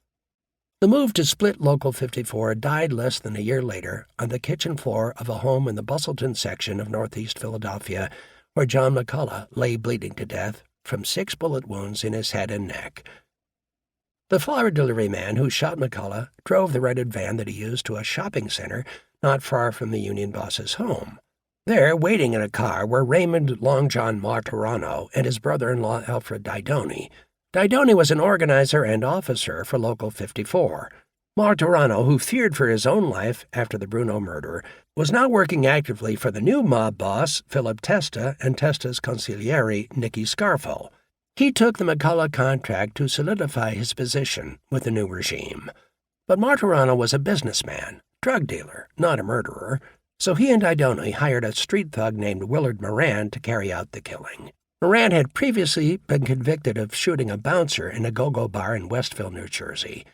The move to split Local 54 died less than a year later on the kitchen floor of a home in the Bustleton section of northeast Philadelphia, where John McCullough lay bleeding to death from 6 bullet wounds in his head and neck. The flower delivery man who shot McCullough drove the rented van that he used to a shopping center not far from the union boss's home. There, waiting in a car, were Raymond Long John Martorano and his brother-in-law Alfred Didoni. Didoni was an organizer and officer for Local 54. Martorano, who feared for his own life after the Bruno murder, was now working actively for the new mob boss, Philip Testa, and Testa's consigliere, Nicky Scarfo. He took the McCullough contract to solidify his position with the new regime. But Martorano was a businessman, drug dealer, not a murderer, so he and Didoni hired a street thug named Willard Moran to carry out the killing. Moran had previously been convicted of shooting a bouncer in a go-go bar in Westville, New Jersey.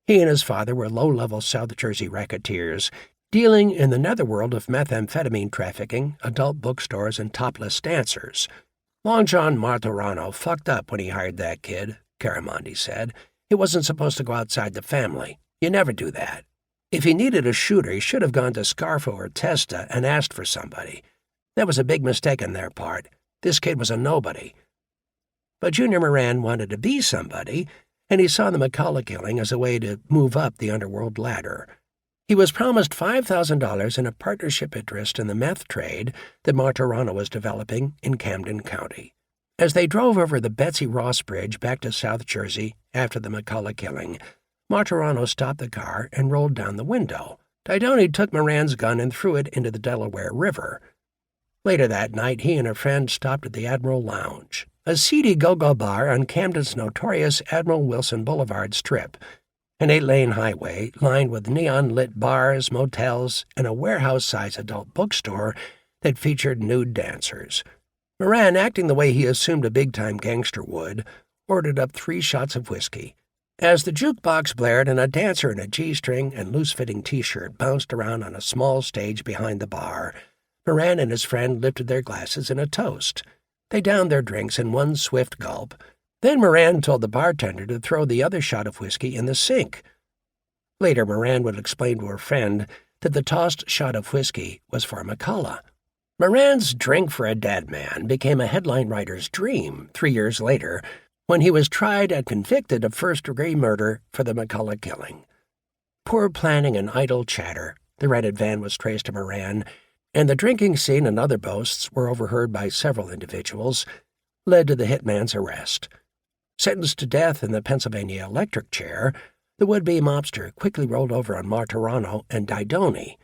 He and his father were low-level South Jersey racketeers, dealing in the netherworld of methamphetamine trafficking, adult bookstores, and topless dancers. Long John Martorano fucked up when he hired that kid, Caramandi said. He wasn't supposed to go outside the family. You never do that. If he needed a shooter, he should have gone to Scarfo or Testa and asked for somebody. That was a big mistake on their part. This kid was a nobody. But Junior Moran wanted to be somebody, and he saw the McCullough killing as a way to move up the underworld ladder. He was promised $5,000 in a partnership interest in the meth trade that Martirano was developing in Camden County. As they drove over the Betsy Ross Bridge back to South Jersey after the McCullough killing, Martirano stopped the car and rolled down the window. Didoni took Moran's gun and threw it into the Delaware River. Later that night, he and a friend stopped at the Admiral Lounge, a seedy go-go bar on Camden's notorious Admiral Wilson Boulevard strip, an 8-lane highway lined with neon-lit bars, motels, and a warehouse-sized adult bookstore that featured nude dancers. Moran, acting the way he assumed a big-time gangster would, ordered up 3 shots of whiskey. As the jukebox blared and a dancer in a G-string and loose-fitting T-shirt bounced around on a small stage behind the bar, Moran and his friend lifted their glasses in a toast. They downed their drinks in one swift gulp. Then Moran told the bartender to throw the other shot of whiskey in the sink. Later, Moran would explain to her friend that the tossed shot of whiskey was for McCullough. Moran's drink for a dead man became a headline writer's dream 3 years later when he was tried and convicted of first-degree murder for the McCullough killing. Poor planning and idle chatter, the rented van was traced to Moran, and the drinking scene and other boasts were overheard by several individuals, led to the hitman's arrest. Sentenced to death in the Pennsylvania electric chair, the would-be mobster quickly rolled over on Martirano and Didoni.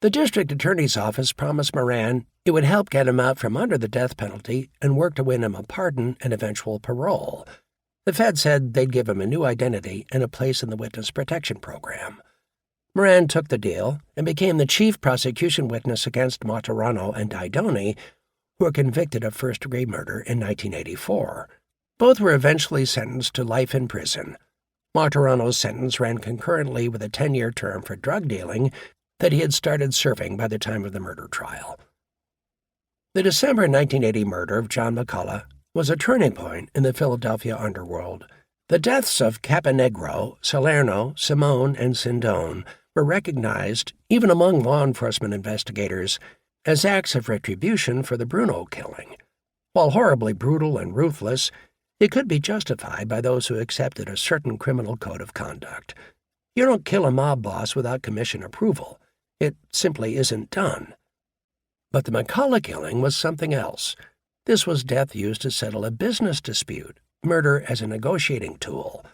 The district attorney's office promised Moran it would help get him out from under the death penalty and work to win him a pardon and eventual parole. The Fed said they'd give him a new identity and a place in the witness protection program. Moran took the deal and became the chief prosecution witness against Martirano and Didoni, who were convicted of first-degree murder in 1984. Both were eventually sentenced to life in prison. Martirano's sentence ran concurrently with a 10-year term for drug dealing that he had started serving by the time of the murder trial. The December 1980 murder of John McCullough was a turning point in the Philadelphia underworld. The deaths of Caponegro, Salerno, Simone, and Sindone were recognized, even among law enforcement investigators, as acts of retribution for the Bruno killing. While horribly brutal and ruthless, it could be justified by those who accepted a certain criminal code of conduct. You don't kill a mob boss without commission approval. It simply isn't done. But the McCullough killing was something else. This was death used to settle a business dispute, murder as a negotiating tool.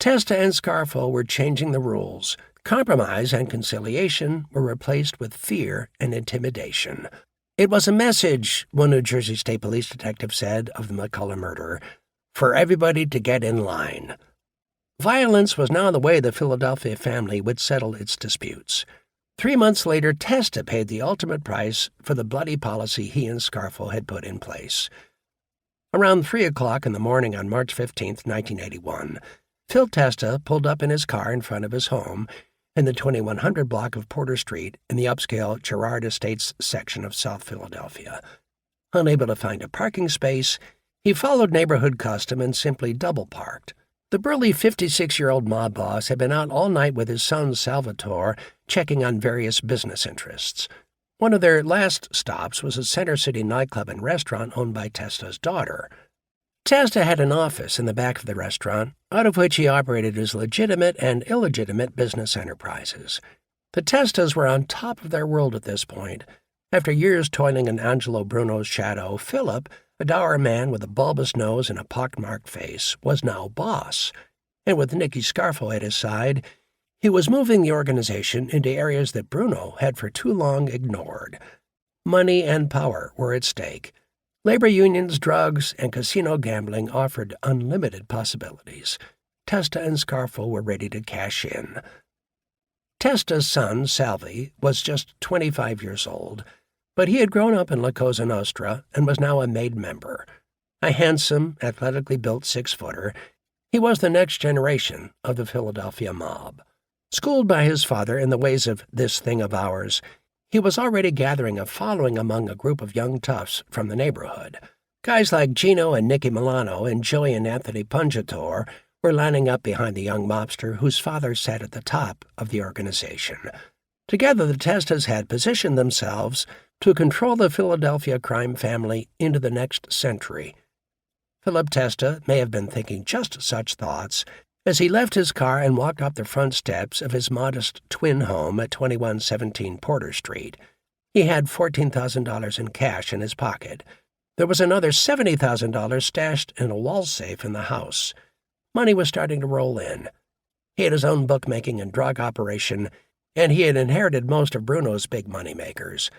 Testa and Scarfo were changing the rules. Compromise and conciliation were replaced with fear and intimidation. It was a message, one New Jersey State Police detective said of the McCullough murder, for everybody to get in line. Violence was now the way the Philadelphia family would settle its disputes. 3 months later, Testa paid the ultimate price for the bloody policy he and Scarfo had put in place. Around 3 o'clock in the morning on March 15, 1981, Phil Testa pulled up in his car in front of his home in the 2100 block of Porter Street in the upscale Girard Estates section of South Philadelphia. Unable to find a parking space, he followed neighborhood custom and simply double-parked. The burly 56-year-old mob boss had been out all night with his son Salvatore, checking on various business interests. One of their last stops was a Center City nightclub and restaurant owned by Testa's daughter. Testa had an office in the back of the restaurant, out of which he operated his legitimate and illegitimate business enterprises. The Testas were on top of their world at this point. After years toiling in Angelo Bruno's shadow, Philip, a dour man with a bulbous nose and a pockmarked face, was now boss. And with Nicky Scarfo at his side, he was moving the organization into areas that Bruno had for too long ignored. Money and power were at stake. Labor unions, drugs, and casino gambling offered unlimited possibilities. Testa and Scarfo were ready to cash in. Testa's son, Salvi, was just 25 years old, but he had grown up in La Cosa Nostra and was now a made member. A handsome, athletically built 6-footer, he was the next generation of the Philadelphia mob. Schooled by his father in the ways of this thing of ours, he was already gathering a following among a group of young toughs from the neighborhood. Guys like Gino and Nicky Milano and Joey and Anthony Pungitor were lining up behind the young mobster whose father sat at the top of the organization. Together, the Testas had positioned themselves to control the Philadelphia crime family into the next century. Philip Testa may have been thinking just such thoughts As he left his car and walked up the front steps of his modest twin home at 2117 Porter Street, he had $14,000 in cash in his pocket. There was another $70,000 stashed in a wall safe in the house. Money was starting to roll in. He had his own bookmaking and drug operation, and he had inherited most of Bruno's big moneymakers.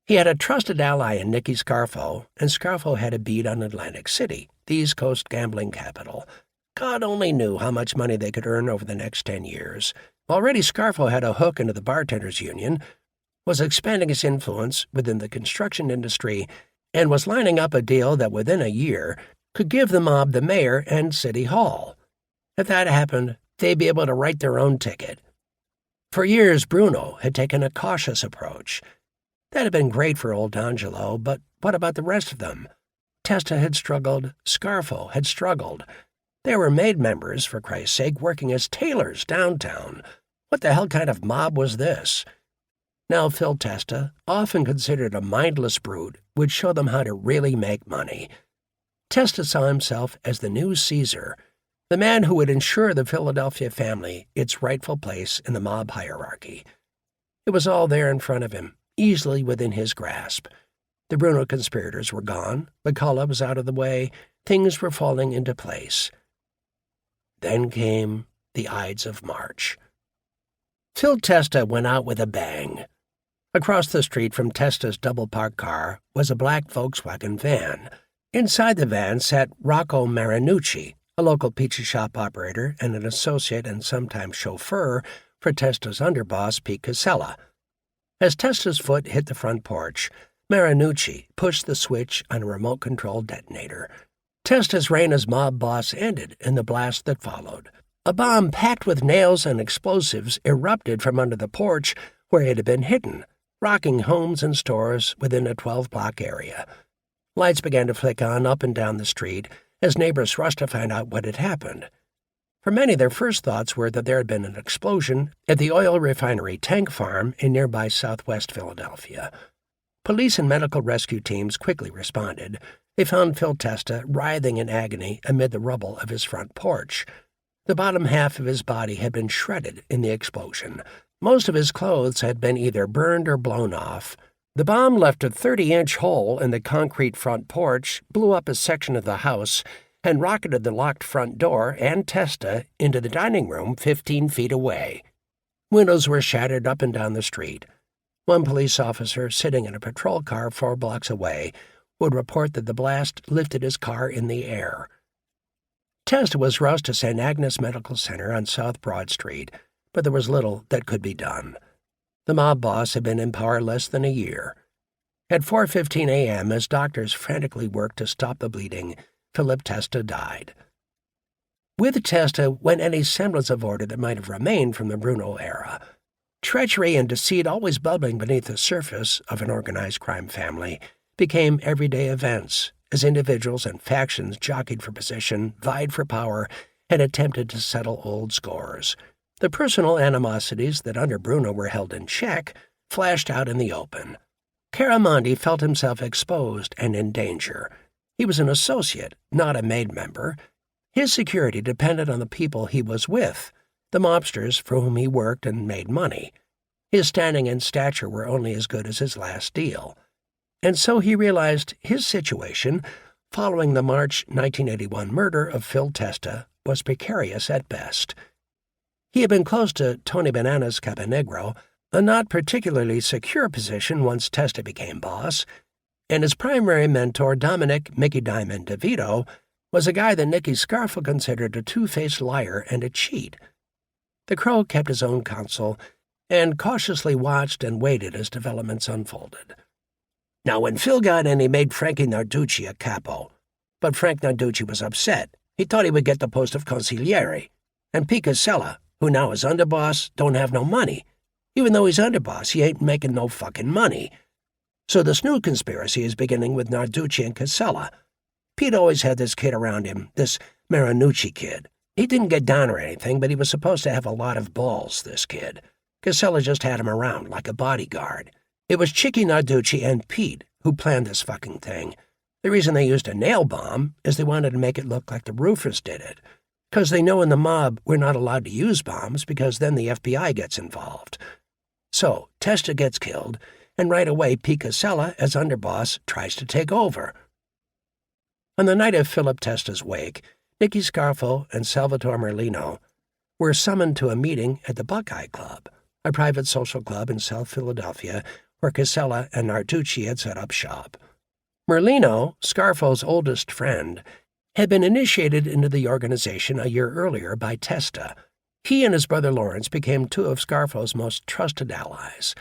He had a trusted ally in Nicky Scarfo, and Scarfo had a bead on Atlantic City, the East Coast gambling capital. God only knew how much money they could earn over the next 10 years. Already Scarfo had a hook into the bartenders' union, was expanding his influence within the construction industry, and was lining up a deal that within a year could give the mob the mayor and city hall. If that happened, they'd be able to write their own ticket. For years, Bruno had taken a cautious approach. That had been great for old Angelo, but what about the rest of them? Testa had struggled. Scarfo had struggled. They were maid members, for Christ's sake, working as tailors downtown. What the hell kind of mob was this? Now Phil Testa, often considered a mindless brute, would show them how to really make money. Testa saw himself as the new Caesar, the man who would ensure the Philadelphia family its rightful place in the mob hierarchy. It was all there in front of him, easily within his grasp. The Bruno conspirators were gone, McCullough was out of the way, things were falling into place. Then came the Ides of March. Phil Testa went out with a bang. Across the street from Testa's double-parked car was a black Volkswagen van. Inside the van sat Rocco Marinucci, a local pizza shop operator and an associate and sometimes chauffeur for Testa's underboss, Pete Casella. As Testa's foot hit the front porch, Marinucci pushed the switch on a remote-controlled detonator. Testa's reign as mob boss ended in the blast that followed. A bomb packed with nails and explosives erupted from under the porch where it had been hidden, rocking homes and stores within a 12-block area. Lights began to flick on up and down the street as neighbors rushed to find out what had happened. For many, their first thoughts were that there had been an explosion at the oil refinery tank farm in nearby southwest Philadelphia. Police and medical rescue teams quickly responded. They found Phil Testa writhing in agony amid the rubble of his front porch. The bottom half of his body had been shredded in the explosion. Most of his clothes had been either burned or blown off. The bomb left a 30-inch hole in the concrete front porch, blew up a section of the house, and rocketed the locked front door and Testa into the dining room 15 feet away. Windows were shattered up and down the street. One police officer sitting in a patrol car 4 blocks away would report that the blast lifted his car in the air. Testa was rushed to St. Agnes Medical Center on South Broad Street, but there was little that could be done. The mob boss had been in power less than a year. At 4:15 a.m., as doctors frantically worked to stop the bleeding, Philip Testa died. With Testa went any semblance of order that might have remained from the Bruno era. Treachery and deceit, always bubbling beneath the surface of an organized crime family, became everyday events as individuals and factions jockeyed for position, vied for power, and attempted to settle old scores. The personal animosities that under Bruno were held in check flashed out in the open. Caramondi felt himself exposed and in danger. He was an associate, not a maid member. His security depended on the people he was with, the mobsters for whom he worked and made money. His standing and stature were only as good as his last deal. And so he realized his situation, following the March 1981 murder of Phil Testa, was precarious at best. He had been close to Tony Bananas Caponegro, a not particularly secure position once Testa became boss, and his primary mentor, Dominic Mickey Diamond DeVito, was a guy that Nicky Scarfo considered a two-faced liar and a cheat. The Crow kept his own counsel and cautiously watched and waited as developments unfolded. Now, when Phil got in, he made Frankie Narducci a capo. But Frank Narducci was upset. He thought he would get the post of consigliere. And Pete Casella, who now is underboss, don't have no money. Even though he's underboss, he ain't making no fucking money. So this new conspiracy is beginning with Narducci and Casella. Pete always had this kid around him, this Marinucci kid. He didn't get down or anything, but he was supposed to have a lot of balls, this kid. Casella just had him around like a bodyguard. It was Chicky Narducci and Pete who planned this fucking thing. The reason they used a nail bomb is they wanted to make it look like the roofers did it. because they know in the mob we're not allowed to use bombs because then the FBI gets involved. So Testa gets killed, and right away Pete Casella, as underboss, tries to take over. On the night of Philip Testa's wake, Nicky Scarfo and Salvatore Merlino were summoned to a meeting at the Buckeye Club, a private social club in South Philadelphia where Casella and Narducci had set up shop. Merlino, Scarfo's oldest friend, had been initiated into the organization a year earlier by Testa. He and his brother Lawrence became two of Scarfo's most trusted allies.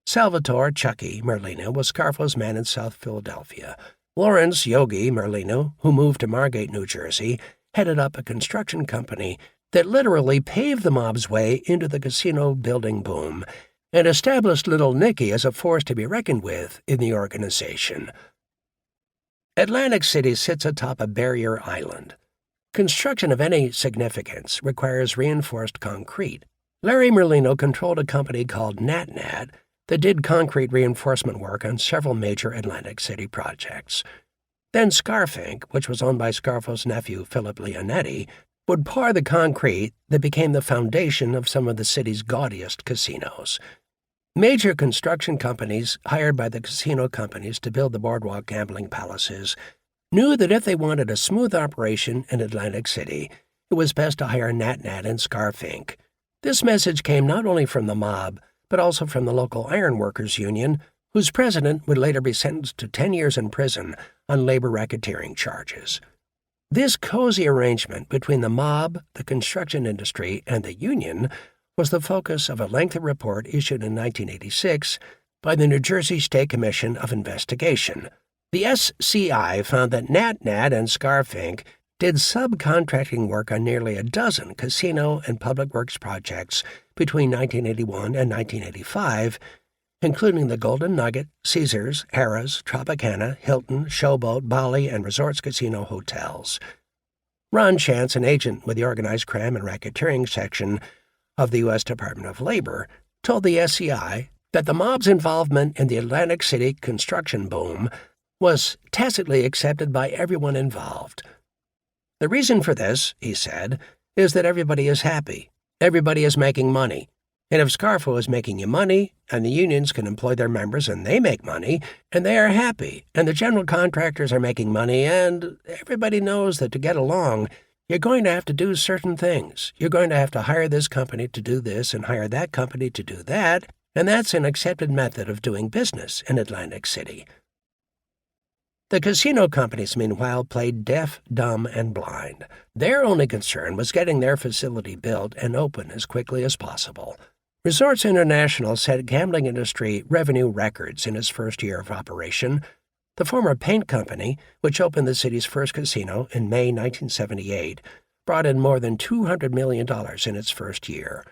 Salvatore Chucky Merlino was Scarfo's man in South Philadelphia. Lawrence Yogi Merlino, who moved to Margate, New Jersey, headed up a construction company that literally paved the mob's way into the casino building boom and established little Nicky as a force to be reckoned with in the organization. Atlantic City sits atop a barrier island. Construction of any significance requires reinforced concrete. Larry Merlino controlled a company called NatNat that did concrete reinforcement work on several major Atlantic City projects. Then Scarfink, which was owned by Scarfo's nephew Philip Leonetti, would pour the concrete that became the foundation of some of the city's gaudiest casinos. Major construction companies hired by the casino companies to build the boardwalk gambling palaces knew that if they wanted a smooth operation in Atlantic City, it was best to hire NatNat and Scarfink. This message came not only from the mob, but also from the local ironworkers union, whose president would later be sentenced to 10 years in prison on labor racketeering charges. This cozy arrangement between the mob, the construction industry, and the union was the focus of a lengthy report issued in 1986 by the New Jersey State Commission of Investigation. The SCI found that NatNat and Scarfink did subcontracting work on nearly a dozen casino and public works projects between 1981 and 1985, including the Golden Nugget, Caesars, Harrah's, Tropicana, Hilton, Showboat, Bali, and Resorts Casino Hotels. Ron Chance, an agent with the Organized Crime and Racketeering Section of the U.S. Department of Labor, told the SCI that the mob's involvement in the Atlantic City construction boom was tacitly accepted by everyone involved. The reason for this, he said, is that everybody is happy. Everybody is making money. And if Scarfo is making you money, and the unions can employ their members and they make money, and they are happy, and the general contractors are making money, and everybody knows that to get along, you're going to have to do certain things. You're going to have to hire this company to do this and hire that company to do that, and that's an accepted method of doing business in Atlantic City. The casino companies, meanwhile, played deaf, dumb, and blind. Their only concern was getting their facility built and open as quickly as possible. Resorts International set gambling industry revenue records in its first year of operation. The former paint company, which opened the city's first casino in May 1978, brought in more than $200 million in its first year.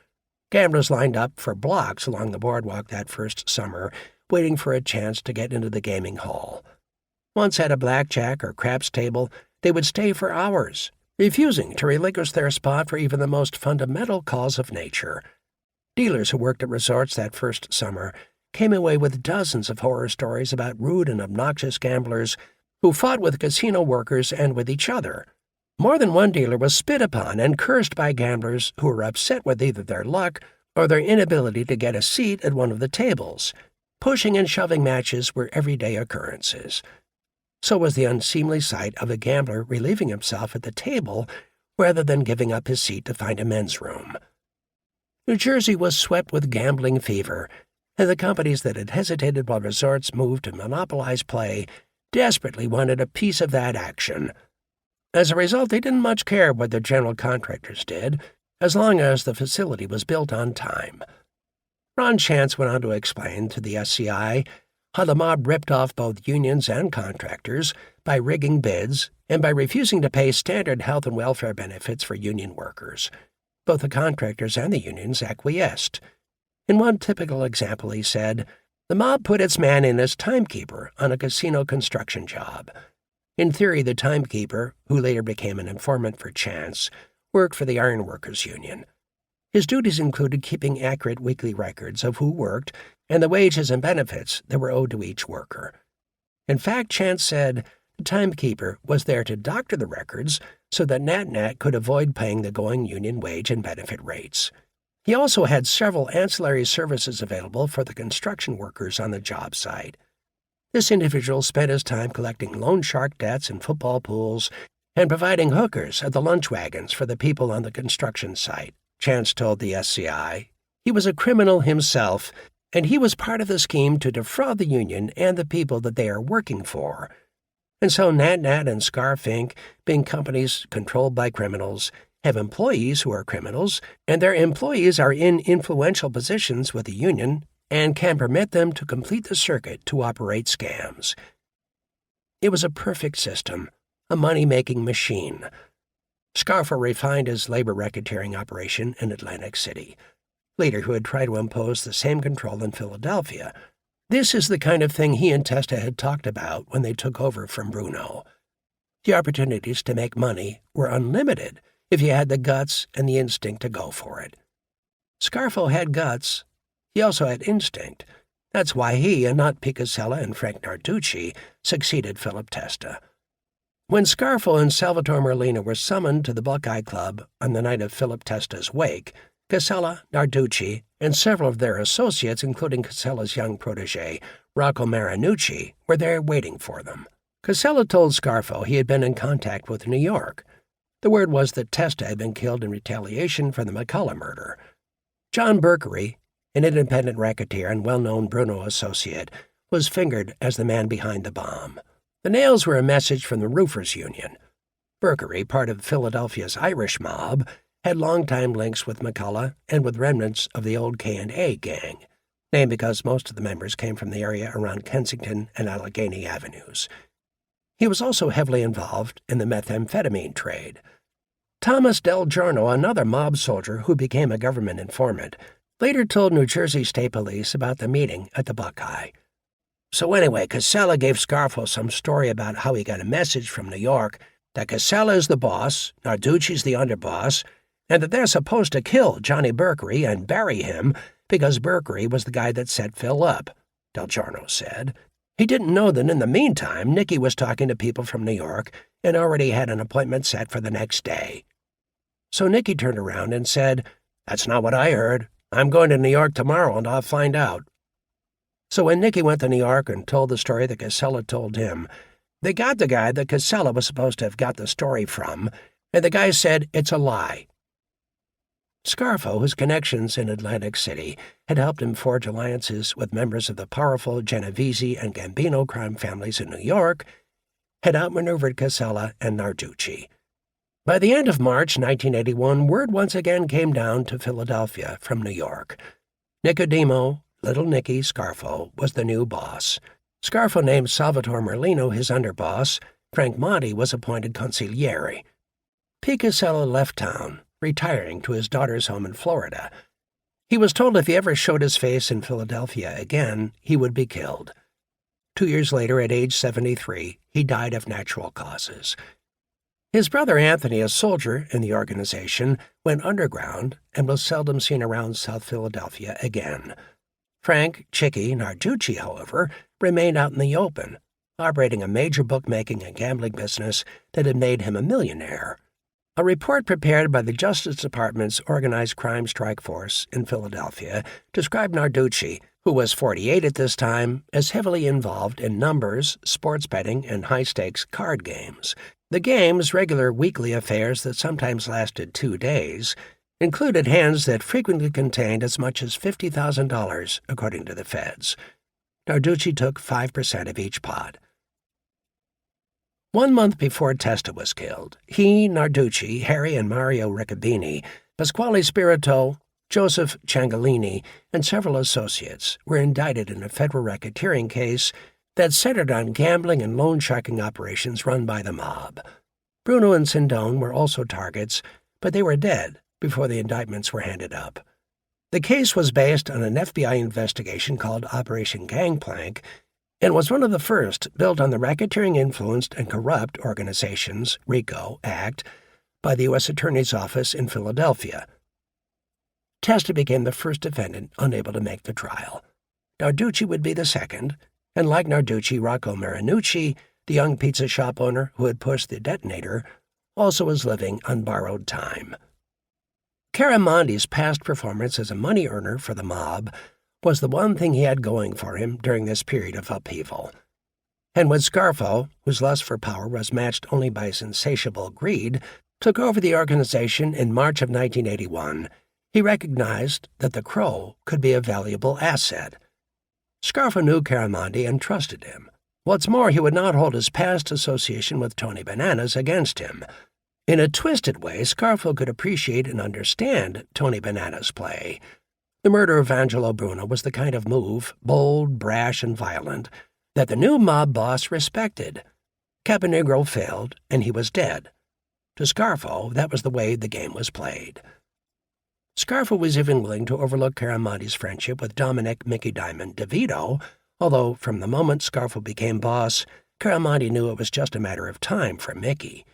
Gamblers lined up for blocks along the boardwalk that first summer, waiting for a chance to get into the gaming hall. Once at a blackjack or craps table, they would stay for hours, refusing to relinquish their spot for even the most fundamental calls of nature. Dealers who worked at resorts that first summer came away with dozens of horror stories about rude and obnoxious gamblers who fought with casino workers and with each other. More than one dealer was spit upon and cursed by gamblers who were upset with either their luck or their inability to get a seat at one of the tables. Pushing and shoving matches were everyday occurrences. So was the unseemly sight of a gambler relieving himself at the table rather than giving up his seat to find a men's room. New Jersey was swept with gambling fever, and the companies that had hesitated while resorts moved to monopolize play desperately wanted a piece of that action. As a result, they didn't much care what their general contractors did, as long as the facility was built on time. Ron Chance went on to explain to the SCI how the mob ripped off both unions and contractors by rigging bids and by refusing to pay standard health and welfare benefits for union workers. Both the contractors and the unions acquiesced. In one typical example, he said, the mob put its man in as timekeeper on a casino construction job. In theory, the timekeeper, who later became an informant for Chance, worked for the Ironworkers Union. His duties included keeping accurate weekly records of who worked and the wages and benefits that were owed to each worker. In fact, Chance said, The timekeeper was there to doctor the records so that Nat could avoid paying the going union wage and benefit rates. He also had several ancillary services available for the construction workers on the job site. This individual spent his time collecting loan shark debts in football pools and providing hookers at the lunch wagons for the people on the construction site, Chance told the SCI. He was a criminal himself, and he was part of the scheme to defraud the union and the people that they are working for. And so Nat and Scarf Inc., being companies controlled by criminals, have employees who are criminals, and their employees are in influential positions with the union and can permit them to complete the circuit to operate scams. It was a perfect system, a money-making machine. Scarfo refined his labor racketeering operation in Atlantic City. Later, he would try to impose the same control in Philadelphia. This is the kind of thing he and Testa had talked about when they took over from Bruno. The opportunities to make money were unlimited if you had the guts and the instinct to go for it. Scarfo had guts. He also had instinct. That's why he, and not Picasella and Frank Narducci, succeeded Philip Testa. When Scarfo and Salvatore Merlino were summoned to the Buckeye Club on the night of Philip Testa's wake, Casella, Narducci, and several of their associates, including Casella's young protege, Rocco Marinucci, were there waiting for them. Casella told Scarfo he had been in contact with New York. The word was that Testa had been killed in retaliation for the McCullough murder. John Berkery, an independent racketeer and well-known Bruno associate, was fingered as the man behind the bomb. The nails were a message from the Roofers Union. Berkery, part of Philadelphia's Irish mob, had long-time links with McCullough and with remnants of the old K&A gang, named because most of the members came from the area around Kensington and Allegheny Avenues. He was also heavily involved in the methamphetamine trade. Thomas Del Giorno, another mob soldier who became a government informant, later told New Jersey State Police about the meeting at the Buckeye. So anyway, Casella gave Scarfo some story about how he got a message from New York that Casella is the boss, Narducci's the underboss, and that they're supposed to kill Johnny Berkery and bury him because Berkery was the guy that set Phil up, Del Giorno said. He didn't know that in the meantime Nicky was talking to people from New York and already had an appointment set for the next day. So Nicky turned around and said, "That's not what I heard. I'm going to New York tomorrow and I'll find out." So when Nicky went to New York and told the story that Casella told him, they got the guy that Casella was supposed to have got the story from, and the guy said it's a lie. Scarfo, whose connections in Atlantic City had helped him forge alliances with members of the powerful Genovese and Gambino crime families in New York, had outmaneuvered Casella and Narducci. By the end of March 1981, word once again came down to Philadelphia from New York. Nicodemo, Little Nicky Scarfo, was the new boss. Scarfo named Salvatore Merlino his underboss. Frank Monti was appointed consigliere. P. Casella left town, retiring to his daughter's home in Florida. He was told if he ever showed his face in Philadelphia again, he would be killed. 2 years later, at age 73, he died of natural causes. His brother Anthony, a soldier in the organization, went underground and was seldom seen around South Philadelphia again. Frank "Chicky" Narducci, however, remained out in the open, operating a major bookmaking and gambling business that had made him a millionaire. A report prepared by the Justice Department's Organized Crime Strike Force in Philadelphia described Narducci, who was 48 at this time, as heavily involved in numbers, sports betting, and high-stakes card games. The games, regular weekly affairs that sometimes lasted 2 days, included hands that frequently contained as much as $50,000, according to the feds. Narducci took 5% of each pot. 1 month before Testa was killed, he, Narducci, Harry and Mario Riccobini, Pasquale Spirito, Joseph Ciangalini, and several associates were indicted in a federal racketeering case that centered on gambling and loan sharking operations run by the mob. Bruno and Sindone were also targets, but they were dead before the indictments were handed up. The case was based on an FBI investigation called Operation Gangplank and was one of the first built on the Racketeering-Influenced and Corrupt Organizations (RICO) Act by the U.S. Attorney's Office in Philadelphia. Testa became the first defendant unable to make the trial. Narducci would be the second, and like Narducci, Rocco Marinucci, the young pizza shop owner who had pushed the detonator, also was living on borrowed time. Caramondi's past performance as a money earner for the mob was the one thing he had going for him during this period of upheaval. And when Scarfo, whose lust for power was matched only by his insatiable greed, took over the organization in March of 1981, he recognized that the Crow could be a valuable asset. Scarfo knew Caramondi and trusted him. What's more, he would not hold his past association with Tony Bananas against him. In a twisted way, Scarfo could appreciate and understand Tony Bananas' play. The murder of Angelo Bruno was the kind of move, bold, brash, and violent, that the new mob boss respected. Caponegro failed, and he was dead. To Scarfo, that was the way the game was played. Scarfo was even willing to overlook Caramondi's friendship with Dominic "Mickey Diamond" DeVito, although from the moment Scarfo became boss, Caramondi knew it was just a matter of time for Mickey.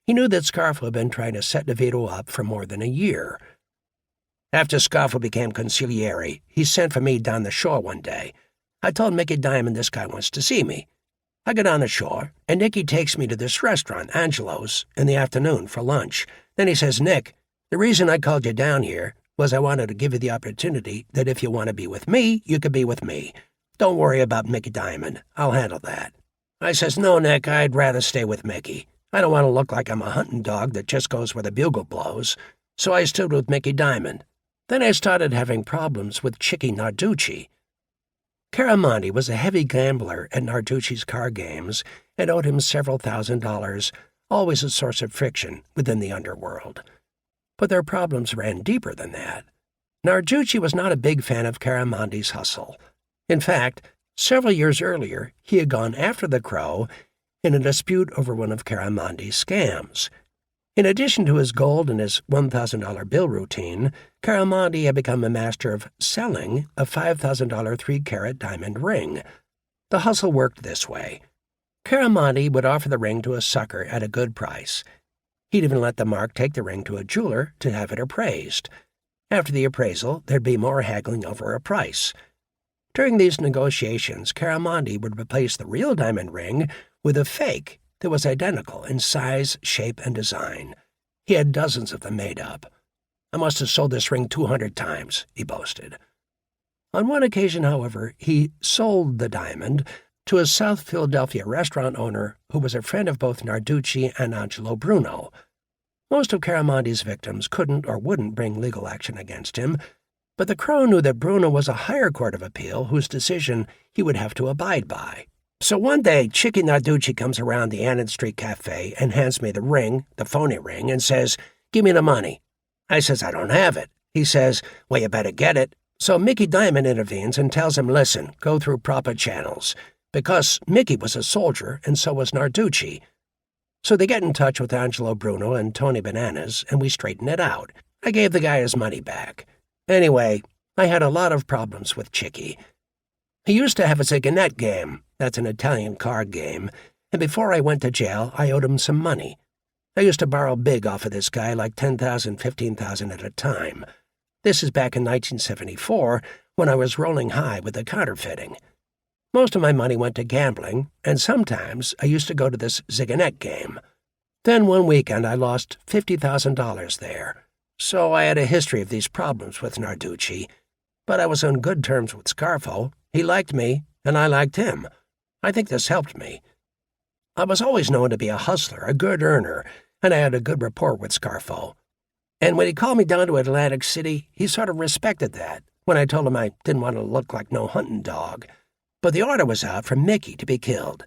He knew that Scarfo had been trying to set DeVito up for more than a year. After Scarfo became consigliere, he sent for me down the shore one day. I told Mickey Diamond this guy wants to see me. I go down the shore, and Nicky takes me to this restaurant, Angelo's, in the afternoon for lunch. Then he says, "Nick, the reason I called you down here was I wanted to give you the opportunity that if you want to be with me, you could be with me. Don't worry about Mickey Diamond. I'll handle that." I says, "No, Nick, I'd rather stay with Mickey. I don't want to look like I'm a hunting dog that just goes where the bugle blows." So I stood with Mickey Diamond. Then I started having problems with Chicky Narducci. Caramondi was a heavy gambler at Narducci's card games and owed him several $1,000s, always a source of friction within the underworld. But their problems ran deeper than that. Narducci was not a big fan of Caramondi's hustle. In fact, several years earlier, he had gone after the Crow in a dispute over one of Caramondi's scams. In addition to his gold and his $1,000 bill routine, Caramondi had become a master of selling a $5,000 3-carat diamond ring. The hustle worked this way. Caramondi would offer the ring to a sucker at a good price. He'd even let the mark take the ring to a jeweler to have it appraised. After the appraisal, there'd be more haggling over a price. During these negotiations, Caramondi would replace the real diamond ring with a fake that was identical in size, shape, and design. He had dozens of them made up. "I must have sold this ring 200 times, he boasted. On one occasion, however, he sold the diamond to a South Philadelphia restaurant owner who was a friend of both Narducci and Angelo Bruno. Most of Caramondi's victims couldn't or wouldn't bring legal action against him, but the Crow knew that Bruno was a higher court of appeal whose decision he would have to abide by. So one day, Chicky Narducci comes around the Annan Street Cafe and hands me the ring, the phony ring, and says, "Give me the money." I says, "I don't have it." He says, "Well, you better get it." So Mickey Diamond intervenes and tells him, "Listen, go through proper channels," because Mickey was a soldier and so was Narducci. So they get in touch with Angelo Bruno and Tony Bananas, and we straighten it out. I gave the guy his money back. Anyway, I had a lot of problems with Chicky. He used to have a Zigonette game. That's an Italian card game. And before I went to jail, I owed him some money. I used to borrow big off of this guy, like $10,000, $15,000 at a time. This is back in 1974, when I was rolling high with the counterfeiting. Most of my money went to gambling, and sometimes I used to go to this Zigonette game. Then one weekend I lost $50,000 there. So I had a history of these problems with Narducci. But I was on good terms with Scarfo. He liked me, and I liked him. I think this helped me. I was always known to be a hustler, a good earner, and I had a good rapport with Scarfo. And when he called me down to Atlantic City, he sort of respected that, when I told him I didn't want to look like no hunting dog. But the order was out for Mickey to be killed.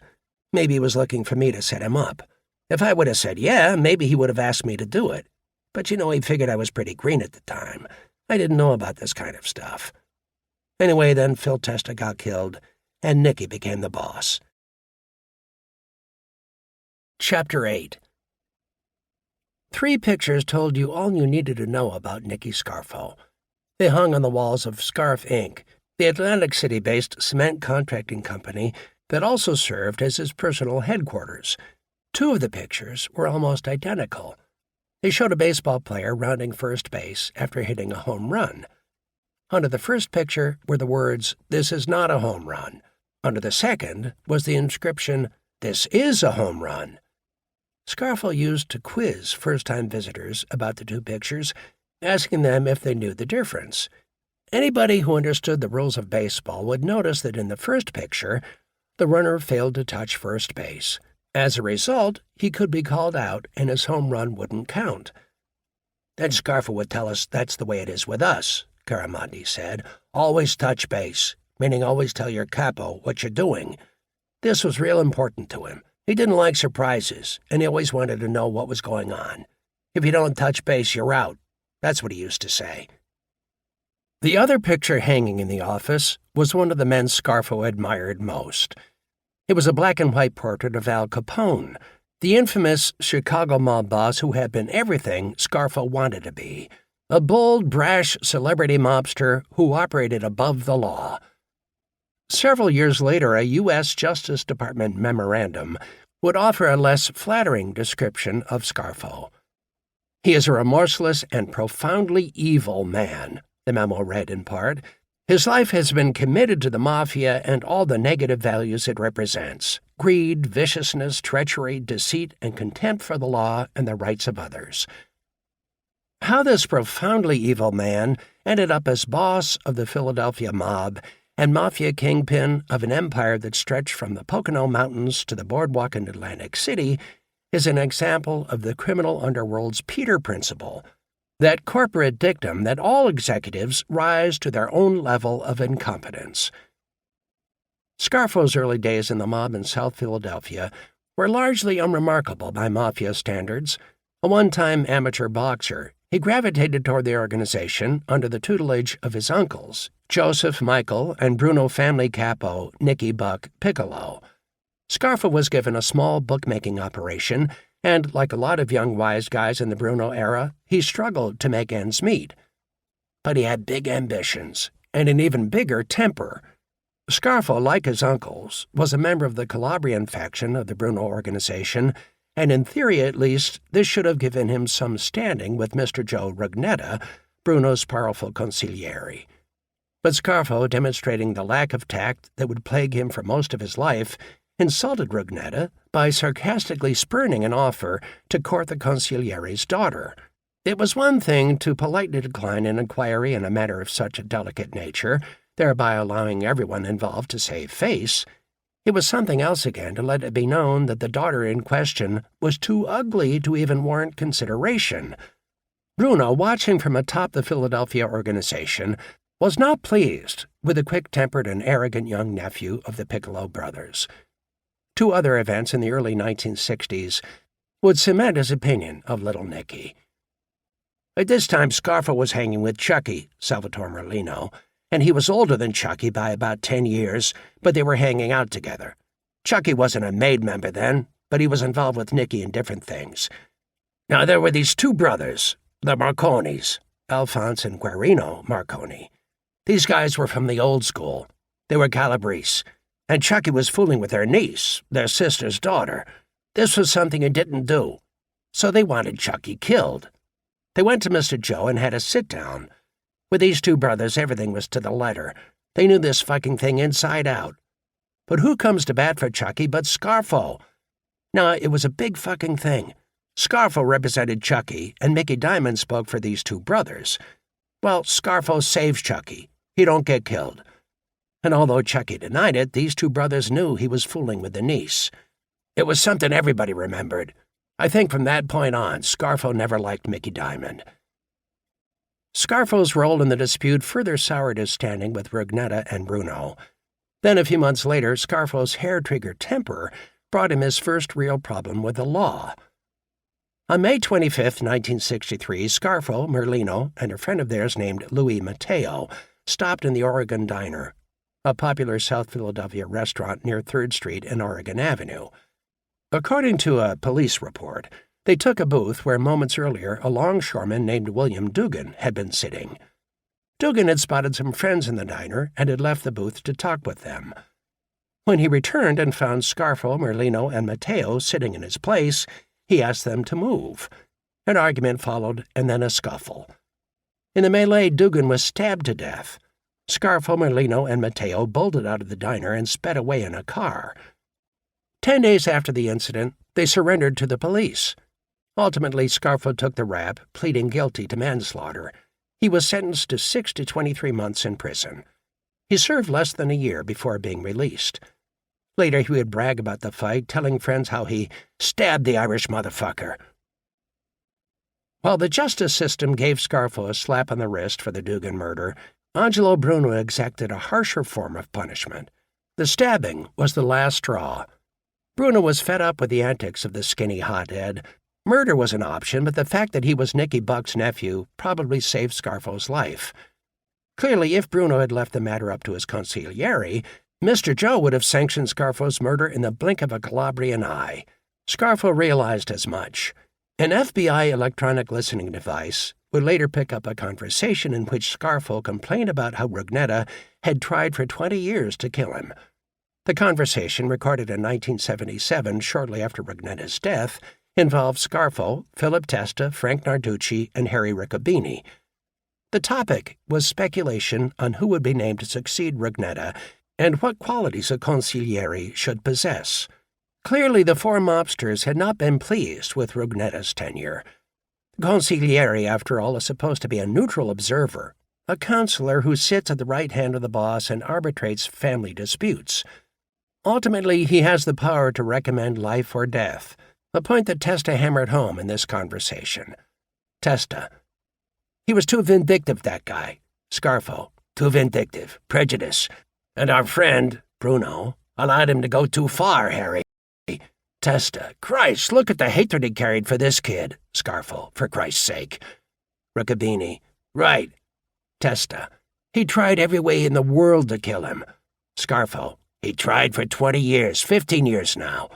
Maybe he was looking for me to set him up. If I would have said yeah, maybe he would have asked me to do it. But he figured I was pretty green at the time. I didn't know about this kind of stuff. Anyway, then Phil Testa got killed, and Nicky became the boss. Chapter 8. 3 pictures told you all you needed to know about Nicky Scarfo. They hung on the walls of Scarf Inc., the Atlantic City-based cement contracting company that also served as his personal headquarters. 2 of the pictures were almost identical. They showed a baseball player rounding first base after hitting a home run. Under the first picture were the words, "This is not a home run." Under the second was the inscription, This is a home run. Scarfo used to quiz first-time visitors about the two pictures, asking them if they knew the difference. Anybody who understood the rules of baseball would notice that in the first picture, the runner failed to touch first base. As a result, he could be called out and his home run wouldn't count. Then Scarfo would tell us that's the way it is with us, Caramandi said. Always touch base, meaning always tell your capo what you're doing. This was real important to him. He didn't like surprises, and he always wanted to know what was going on. If you don't touch base, you're out. That's what he used to say. The other picture hanging in the office was one of the men Scarfo admired most. It was a black-and-white portrait of Al Capone, the infamous Chicago mob boss who had been everything Scarfo wanted to be, a bold, brash celebrity mobster who operated above the law. Several years later, a U.S. Justice Department memorandum would offer a less flattering description of Scarfo. He is a remorseless and profoundly evil man, the memo read in part. His life has been committed to the Mafia and all the negative values it represents: greed, viciousness, treachery, deceit, and contempt for the law and the rights of others. How this profoundly evil man ended up as boss of the Philadelphia mob and Mafia kingpin of an empire that stretched from the Pocono Mountains to the boardwalk in Atlantic City is an example of the criminal underworld's Peter principle, that corporate dictum that all executives rise to their own level of incompetence. Scarfo's early days in the mob in South Philadelphia were largely unremarkable by Mafia standards. A one-time amateur boxer, he gravitated toward the organization under the tutelage of his uncles, Joseph Michael and Bruno family capo Nicky Buck Piccolo. Scarfo was given a small bookmaking operation, and like a lot of young wise guys in the Bruno era, he struggled to make ends meet. But he had big ambitions, and an even bigger temper. Scarfo, like his uncles, was a member of the Calabrian faction of the Bruno organization, and in theory at least, this should have given him some standing with Mr. Joe Rugnetta, Bruno's powerful consigliere. But Scarfo, demonstrating the lack of tact that would plague him for most of his life, insulted Rugnetta by sarcastically spurning an offer to court the consigliere's daughter. It was one thing to politely decline an inquiry in a matter of such a delicate nature, thereby allowing everyone involved to save face. It was something else again to let it be known that the daughter in question was too ugly to even warrant consideration. Bruno, watching from atop the Philadelphia organization, was not pleased with the quick-tempered and arrogant young nephew of the Piccolo brothers. Two other events in the early 1960s would cement his opinion of little Nicky. At this time, Scarfo was hanging with Chucky, Salvatore Merlino, and he was older than Chucky by about 10 years, but they were hanging out together. Chucky wasn't a maid member then, but he was involved with Nicky in different things. Now, there were these two brothers, the Marconis, Alphonse and Guarino Marconi. These guys were from the old school. They were Calabrese, and Chucky was fooling with their niece, their sister's daughter. This was something he didn't do, so they wanted Chucky killed. They went to Mr. Joe and had a sit-down. With these two brothers, everything was to the letter. They knew this fucking thing inside out. But who comes to bat for Chucky but Scarfo? Now, it was a big fucking thing. Scarfo represented Chucky, and Mickey Diamond spoke for these two brothers. Well, Scarfo saves Chucky. He don't get killed. And although Chucky denied it, these two brothers knew he was fooling with the niece. It was something everybody remembered. I think from that point on, Scarfo never liked Mickey Diamond. Scarfo's role in the dispute further soured his standing with Rugnetta and Bruno. Then, a few months later, Scarfo's hair-trigger temper brought him his first real problem with the law. On May 25, 1963, Scarfo, Merlino, and a friend of theirs named Louis Mateo stopped in the Oregon Diner, a popular South Philadelphia restaurant near 3rd Street and Oregon Avenue. According to a police report, they took a booth where moments earlier a longshoreman named William Dugan had been sitting. Dugan had spotted some friends in the diner and had left the booth to talk with them. When he returned and found Scarfo, Merlino, and Mateo sitting in his place, he asked them to move. An argument followed and then a scuffle. In the melee, Dugan was stabbed to death. Scarfo, Merlino, and Mateo bolted out of the diner and sped away in a car. 10 days after the incident, they surrendered to the police. Ultimately, Scarfo took the rap, pleading guilty to manslaughter. He was sentenced to 6 to 23 months in prison. He served less than a year before being released. Later, he would brag about the fight, telling friends how he stabbed the Irish motherfucker. While the justice system gave Scarfo a slap on the wrist for the Dugan murder, Angelo Bruno exacted a harsher form of punishment. The stabbing was the last straw. Bruno was fed up with the antics of the skinny hothead. Murder was an option, but the fact that he was Nicky Buck's nephew probably saved Scarfo's life. Clearly, if Bruno had left the matter up to his consigliere, Mr. Joe would have sanctioned Scarfo's murder in the blink of a Calabrian eye. Scarfo realized as much. An FBI electronic listening device would later pick up a conversation in which Scarfo complained about how Rugnetta had tried for 20 years to kill him. The conversation, recorded in 1977, shortly after Rugnetta's death, involved Scarfo, Philip Testa, Frank Narducci, and Harry Riccobini. The topic was speculation on who would be named to succeed Rugnetta and what qualities a consigliere should possess. Clearly, the four mobsters had not been pleased with Rugnetta's tenure. The consigliere, after all, is supposed to be a neutral observer, a counselor who sits at the right hand of the boss and arbitrates family disputes. Ultimately, he has the power to recommend life or death, a point that Testa hammered home in this conversation. Testa: "He was too vindictive, that guy." Scarfo: "Too vindictive. Prejudice. And our friend, Bruno, allowed him to go too far, Harry." Testa: "Christ, look at the hatred he carried for this kid." Scarfo: "For Christ's sake." Riccobini: "Right." Testa: "He tried every way in the world to kill him." Scarfo: "He tried for 20 years, 15 years now."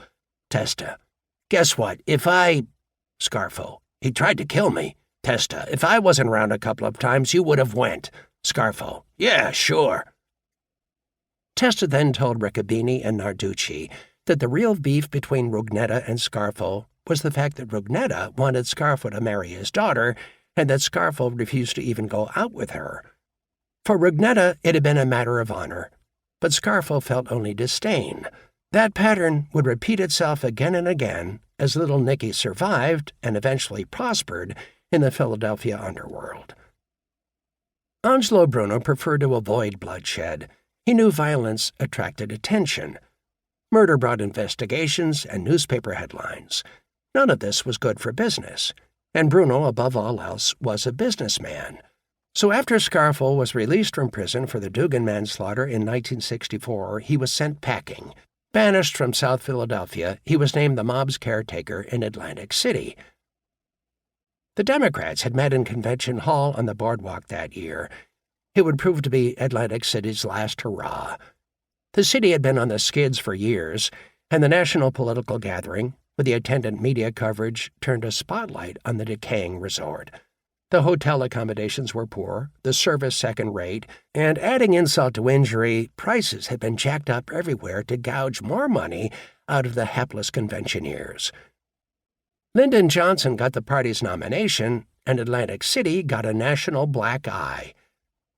Testa: "Guess what? Scarfo: "He tried to kill me." Testa: "If I wasn't around a couple of times, you would have went." Scarfo: "Yeah, sure." Testa then told Riccobini and Narducci that the real beef between Rugnetta and Scarfo was the fact that Rugnetta wanted Scarfo to marry his daughter and that Scarfo refused to even go out with her. For Rugnetta, it had been a matter of honor, but Scarfo felt only disdain. That pattern would repeat itself again and again as little Nicky survived and eventually prospered in the Philadelphia underworld. Angelo Bruno preferred to avoid bloodshed. He knew violence attracted attention. Murder brought investigations and newspaper headlines. None of this was good for business, and Bruno, above all else, was a businessman. So after Scarfo was released from prison for the Dugan manslaughter in 1964, he was sent packing. Banished from South Philadelphia, he was named the mob's caretaker in Atlantic City. The Democrats had met in Convention Hall on the boardwalk that year. It would prove to be Atlantic City's last hurrah. The city had been on the skids for years, and the national political gathering, with the attendant media coverage, turned a spotlight on the decaying resort. The hotel accommodations were poor, the service second-rate, and adding insult to injury, prices had been jacked up everywhere to gouge more money out of the hapless conventioneers. Lyndon Johnson got the party's nomination, and Atlantic City got a national black eye.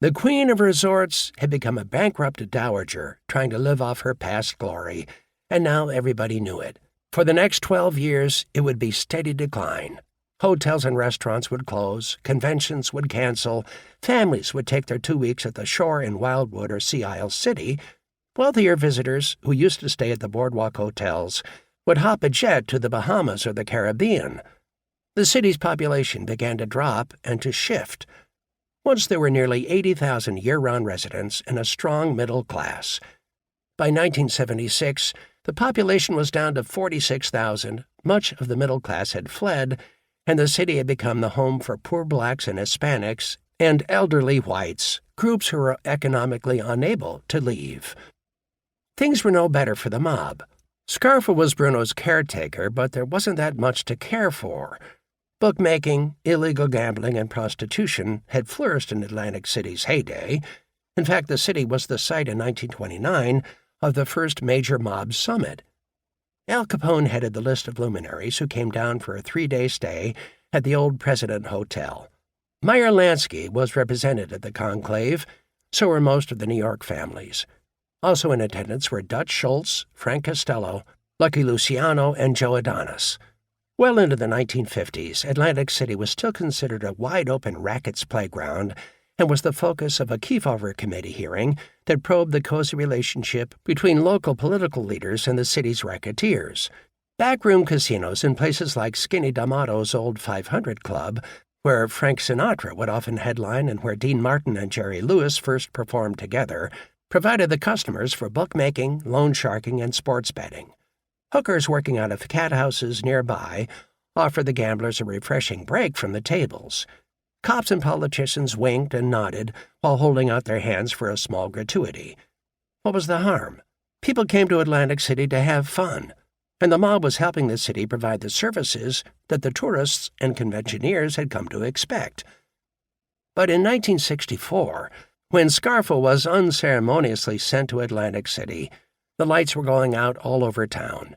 The queen of resorts had become a bankrupt dowager trying to live off her past glory, and now everybody knew it. For the next 12 years, it would be steady decline. Hotels and restaurants would close, conventions would cancel, families would take their 2 weeks at the shore in Wildwood or Sea Isle City. Wealthier visitors, who used to stay at the boardwalk hotels, would hop a jet to the Bahamas or the Caribbean. The city's population began to drop and to shift. Once there were nearly 80,000 year-round residents and a strong middle class. By 1976, the population was down to 46,000, much of the middle class had fled, and the city had become the home for poor blacks and Hispanics and elderly whites, groups who were economically unable to leave. Things were no better for the mob. Scarfo was Bruno's caretaker, but there wasn't that much to care for. Bookmaking, illegal gambling, and prostitution had flourished in Atlantic City's heyday. In fact, the city was the site in 1929 of the first major mob summit. Al Capone headed the list of luminaries who came down for a 3-day stay at the old President Hotel. Meyer Lansky was represented at the conclave, so were most of the New York families. Also in attendance were Dutch Schultz, Frank Costello, Lucky Luciano, and Joe Adonis. Well into the 1950s, Atlantic City was still considered a wide-open rackets playground and was the focus of a Kefauver Committee hearing that probed the cozy relationship between local political leaders and the city's racketeers. Backroom casinos in places like Skinny D'Amato's old 500 Club, where Frank Sinatra would often headline and where Dean Martin and Jerry Lewis first performed together, provided the customers for bookmaking, loan sharking, and sports betting. Hookers working out of cat houses nearby offered the gamblers a refreshing break from the tables. Cops and politicians winked and nodded while holding out their hands for a small gratuity. What was the harm? People came to Atlantic City to have fun, and the mob was helping the city provide the services that the tourists and conventioneers had come to expect. But in 1964, when Scarfo was unceremoniously sent to Atlantic City, the lights were going out all over town.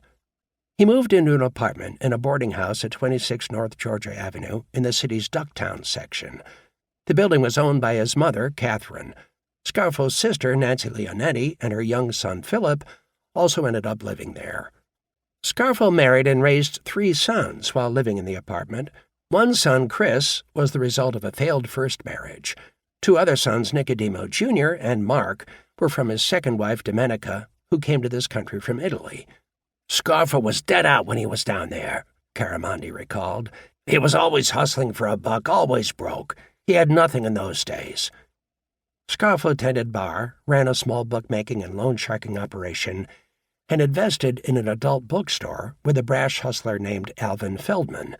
He moved into an apartment in a boarding house at 26 North Georgia Avenue in the city's Ducktown section. The building was owned by his mother, Catherine. Scarfo's sister, Nancy Leonetti, and her young son, Philip, also ended up living there. Scarfo married and raised 3 sons while living in the apartment. One son, Chris, was the result of a failed first marriage. 2 other sons, Nicodemo Jr. and Mark, were from his second wife, Domenica, who came to this country from Italy. Scarfo was dead out when he was down there, Caramondi recalled. He was always hustling for a buck, always broke. He had nothing in those days. Scarfo tended bar, ran a small bookmaking and loan sharking operation, and invested in an adult bookstore with a brash hustler named Alvin Feldman.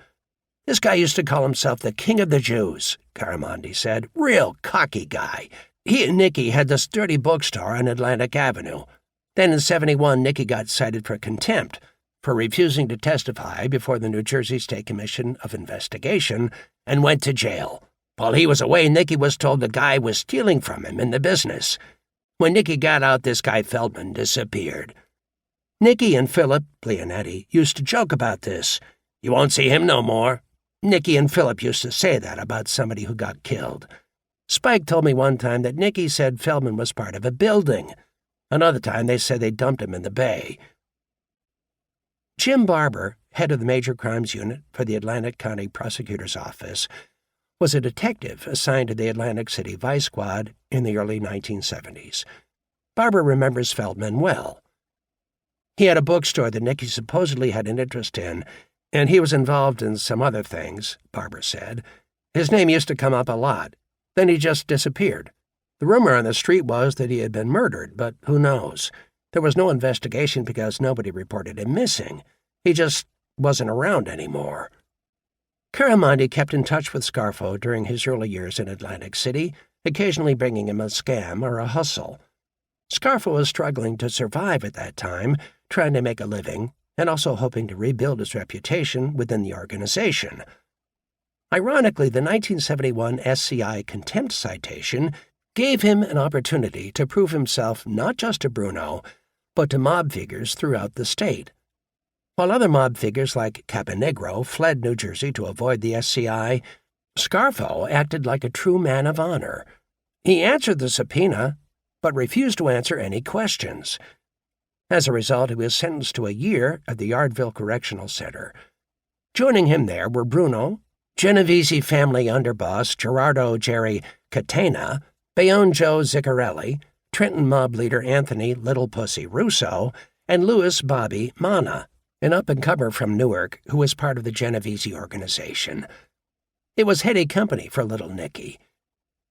This guy used to call himself the King of the Jews, Caramondi said. Real cocky guy. He and Nicky had this dirty bookstore on Atlantic Avenue. Then in '71, Nicky got cited for contempt for refusing to testify before the New Jersey State Commission of Investigation and went to jail. While he was away, Nicky was told the guy was stealing from him in the business. When Nicky got out, this guy Feldman disappeared. Nicky and Philip, Leonetti, used to joke about this. You won't see him no more. Nicky and Philip used to say that about somebody who got killed. Spike told me one time that Nicky said Feldman was part of a building. Another time they said they dumped him in the bay. Jim Barber, head of the Major Crimes Unit for the Atlantic County Prosecutor's Office, was a detective assigned to the Atlantic City Vice Squad in the early 1970s. Barber remembers Feldman well. He had a bookstore that Nicky supposedly had an interest in, and he was involved in some other things, Barber said. His name used to come up a lot. Then he just disappeared. The rumor on the street was that he had been murdered, but who knows? There was no investigation because nobody reported him missing. He just wasn't around anymore. Caramondi kept in touch with Scarfo during his early years in Atlantic City, occasionally bringing him a scam or a hustle. Scarfo was struggling to survive at that time, trying to make a living, and also hoping to rebuild his reputation within the organization. Ironically, the 1971 SCI contempt citation gave him an opportunity to prove himself not just to Bruno, but to mob figures throughout the state. While other mob figures like Caponegro fled New Jersey to avoid the SCI, Scarfo acted like a true man of honor. He answered the subpoena, but refused to answer any questions. As a result, he was sentenced to a year at the Yardville Correctional Center. Joining him there were Bruno, Genovese family underboss Gerardo Jerry Catena, Bayonne Joe Ziccarelli, Trenton mob leader Anthony Little Pussy Russo, and Louis Bobby Mana, an up-and-comer from Newark who was part of the Genovese organization. It was heady company for Little Nicky.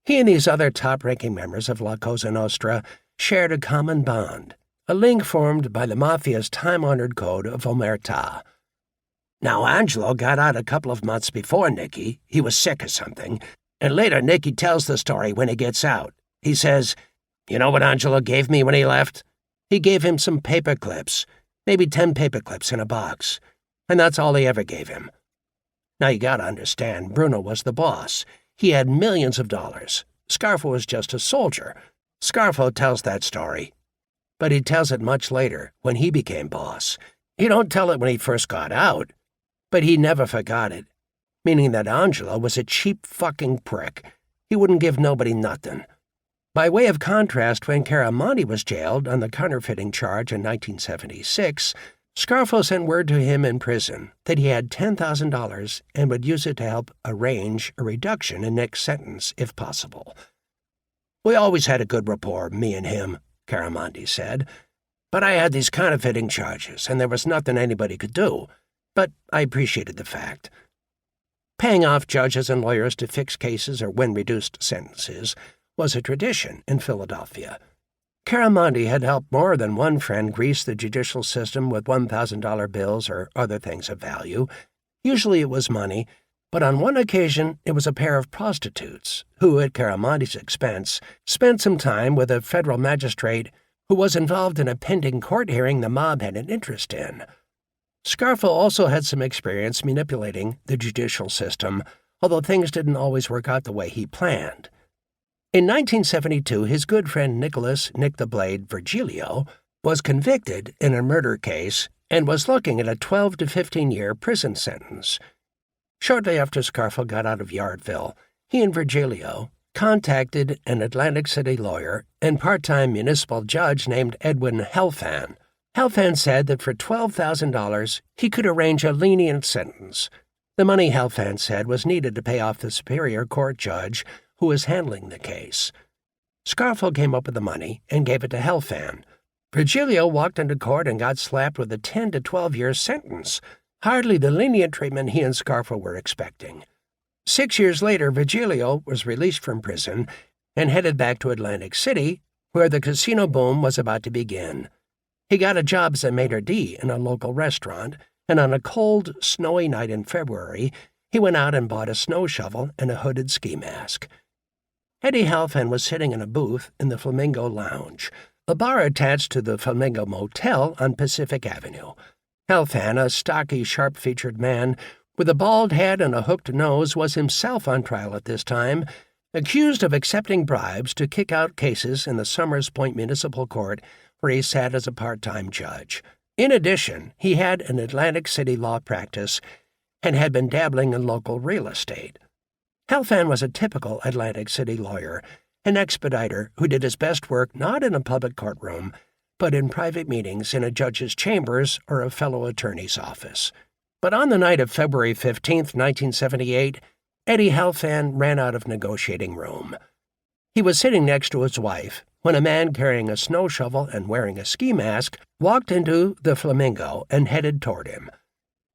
He and these other top-ranking members of La Cosa Nostra shared a common bond, a link formed by the Mafia's time-honored code of omertà. Now, Angelo got out a couple of months before Nicky. He was sick or something. And later, Nicky tells the story when he gets out. He says, "You know what Angelo gave me when he left? He gave him some paper clips, maybe 10 paper clips in a box. And that's all he ever gave him." Now you gotta understand, Bruno was the boss. He had millions of dollars. Scarfo was just a soldier. Scarfo tells that story. But he tells it much later, when he became boss. He don't tell it when he first got out. But he never forgot it, meaning that Angelo was a cheap fucking prick. He wouldn't give nobody nothing. By way of contrast, when Caramondi was jailed on the counterfeiting charge in 1976, Scarfo sent word to him in prison that he had $10,000 and would use it to help arrange a reduction in Nick's sentence if possible. "We always had a good rapport, me and him," Caramandi said, "but I had these counterfeiting charges, and there was nothing anybody could do. But I appreciated the fact." Paying off judges and lawyers to fix cases or win reduced sentences was a tradition in Philadelphia. Caramandi had helped more than one friend grease the judicial system with $1,000 bills or other things of value. Usually it was money, but on one occasion it was a pair of prostitutes who, at Caramandi's expense, spent some time with a federal magistrate who was involved in a pending court hearing the mob had an interest in. Scarfo also had some experience manipulating the judicial system, although things didn't always work out the way he planned. In 1972, his good friend Nicholas "Nick the Blade" Virgilio was convicted in a murder case and was looking at a 12 to 15-year prison sentence. Shortly after Scarfo got out of Yardville, he and Virgilio contacted an Atlantic City lawyer and part-time municipal judge named Edwin Helfand. Helfand said that for $12,000 he could arrange a lenient sentence. The money, Helfand said, was needed to pay off the Superior Court judge who was handling the case. Scarfo came up with the money and gave it to Helfand. Virgilio walked into court and got slapped with a 10 to 12-year sentence, hardly the lenient treatment he and Scarfo were expecting. 6 years later, Virgilio was released from prison and headed back to Atlantic City, where the casino boom was about to begin. He got a job as a maitre d' in a local restaurant, and on a cold, snowy night in February, he went out and bought a snow shovel and a hooded ski mask. Eddie Helfand was sitting in a booth in the Flamingo Lounge, a bar attached to the Flamingo Motel on Pacific Avenue. Helfand, a stocky, sharp-featured man with a bald head and a hooked nose, was himself on trial at this time, accused of accepting bribes to kick out cases in the Summers Point Municipal Court, where he sat as a part-time judge. In addition, he had an Atlantic City law practice and had been dabbling in local real estate. Helfand was a typical Atlantic City lawyer, an expediter who did his best work not in a public courtroom, but in private meetings in a judge's chambers or a fellow attorney's office. But on the night of February 15, 1978, Eddie Helfand ran out of negotiating room. He was sitting next to his wife when a man carrying a snow shovel and wearing a ski mask walked into the Flamingo and headed toward him.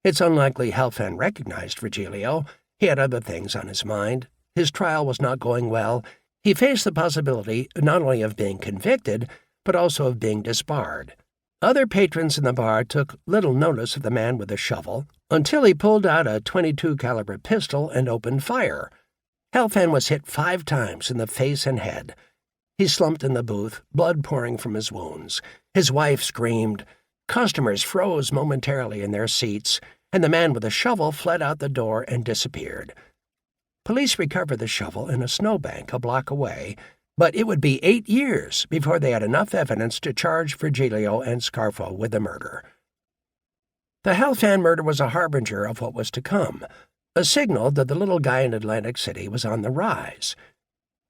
It's unlikely Helfand recognized Virgilio. He had other things on his mind. His trial was not going well. He faced the possibility not only of being convicted, but also of being disbarred. Other patrons in the bar took little notice of the man with the shovel until he pulled out a .22 caliber pistol and opened fire. Helfand was hit 5 times in the face and head. He slumped in the booth, blood pouring from his wounds. His wife screamed. Customers froze momentarily in their seats, and the man with the shovel fled out the door and disappeared. Police recovered the shovel in a snowbank a block away, but it would be 8 years before they had enough evidence to charge Virgilio and Scarfo with the murder. The Helfand murder was a harbinger of what was to come, a signal that the little guy in Atlantic City was on the rise.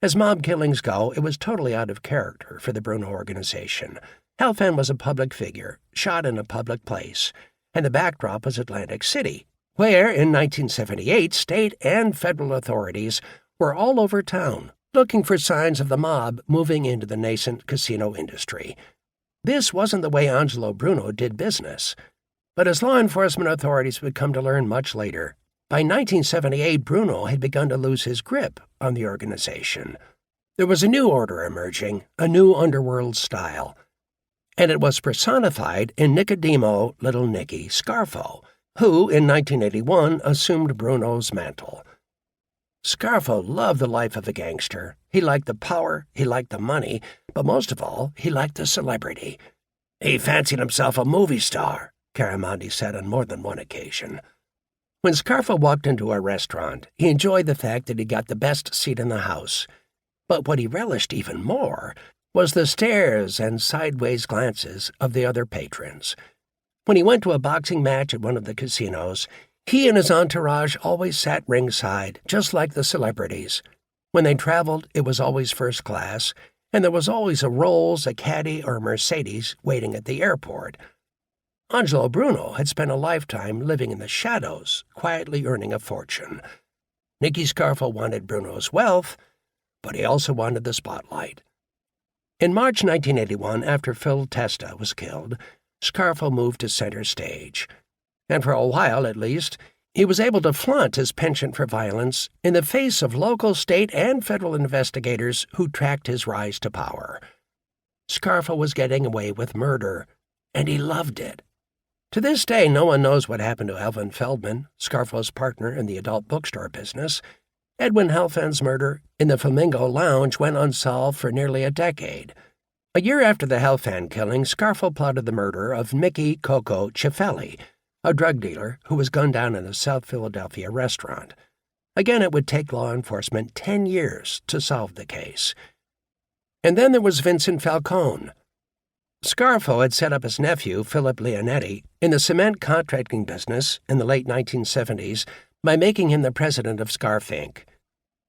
As mob killings go, it was totally out of character for the Bruno organization. Helfand was a public figure, shot in a public place, and the backdrop was Atlantic City, where, in 1978, state and federal authorities were all over town, looking for signs of the mob moving into the nascent casino industry. This wasn't the way Angelo Bruno did business. But as law enforcement authorities would come to learn much later, by 1978, Bruno had begun to lose his grip on the organization. There was a new order emerging, a new underworld style, and it was personified in Nicodemo Little Nicky Scarfo, who, in 1981, assumed Bruno's mantle. Scarfo loved the life of a gangster. He liked the power, he liked the money, but most of all, he liked the celebrity. He fancied himself a movie star, Caramandi said on more than one occasion. When Scarfo walked into a restaurant, he enjoyed the fact that he got the best seat in the house. But what he relished even more was the stares and sideways glances of the other patrons. When he went to a boxing match at one of the casinos, he and his entourage always sat ringside, just like the celebrities. When they traveled, it was always first class, and there was always a Rolls, a Caddy, or a Mercedes waiting at the airport. Angelo Bruno had spent a lifetime living in the shadows, quietly earning a fortune. Nicky Scarfo wanted Bruno's wealth, but he also wanted the spotlight. In March 1981, after Phil Testa was killed, Scarfo moved to center stage. And for a while, at least, he was able to flaunt his penchant for violence in the face of local, state, and federal investigators who tracked his rise to power. Scarfo was getting away with murder, and he loved it. To this day, no one knows what happened to Alvin Feldman, Scarfo's partner in the adult bookstore business. Edwin Halfan's murder in the Flamingo Lounge went unsolved for nearly a decade. A year after the Halfan killing, Scarfo plotted the murder of Mickey Coco Cifelli, a drug dealer who was gunned down in a South Philadelphia restaurant. Again, it would take law enforcement 10 years to solve the case. And then there was Vincent Falcone. Scarfo had set up his nephew, Philip Leonetti, in the cement contracting business in the late 1970s by making him the president of Scarf Inc.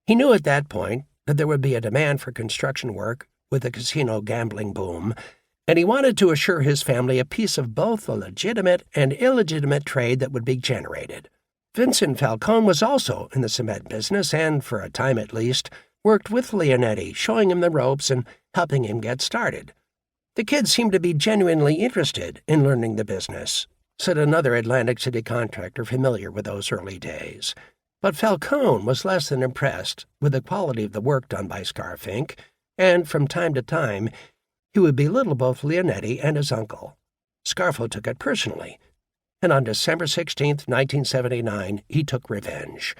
He knew at that point that there would be a demand for construction work with the casino gambling boom, and he wanted to assure his family a piece of both the legitimate and illegitimate trade that would be generated. Vincent Falcone was also in the cement business and, for a time at least, worked with Leonetti, showing him the ropes and helping him get started. The kid seemed to be genuinely interested in learning the business, said another Atlantic City contractor familiar with those early days. But Falcone was less than impressed with the quality of the work done by Scarf Inc., and from time to time he would belittle both Leonetti and his uncle. Scarfo took it personally, and on December 16, 1979, he took revenge.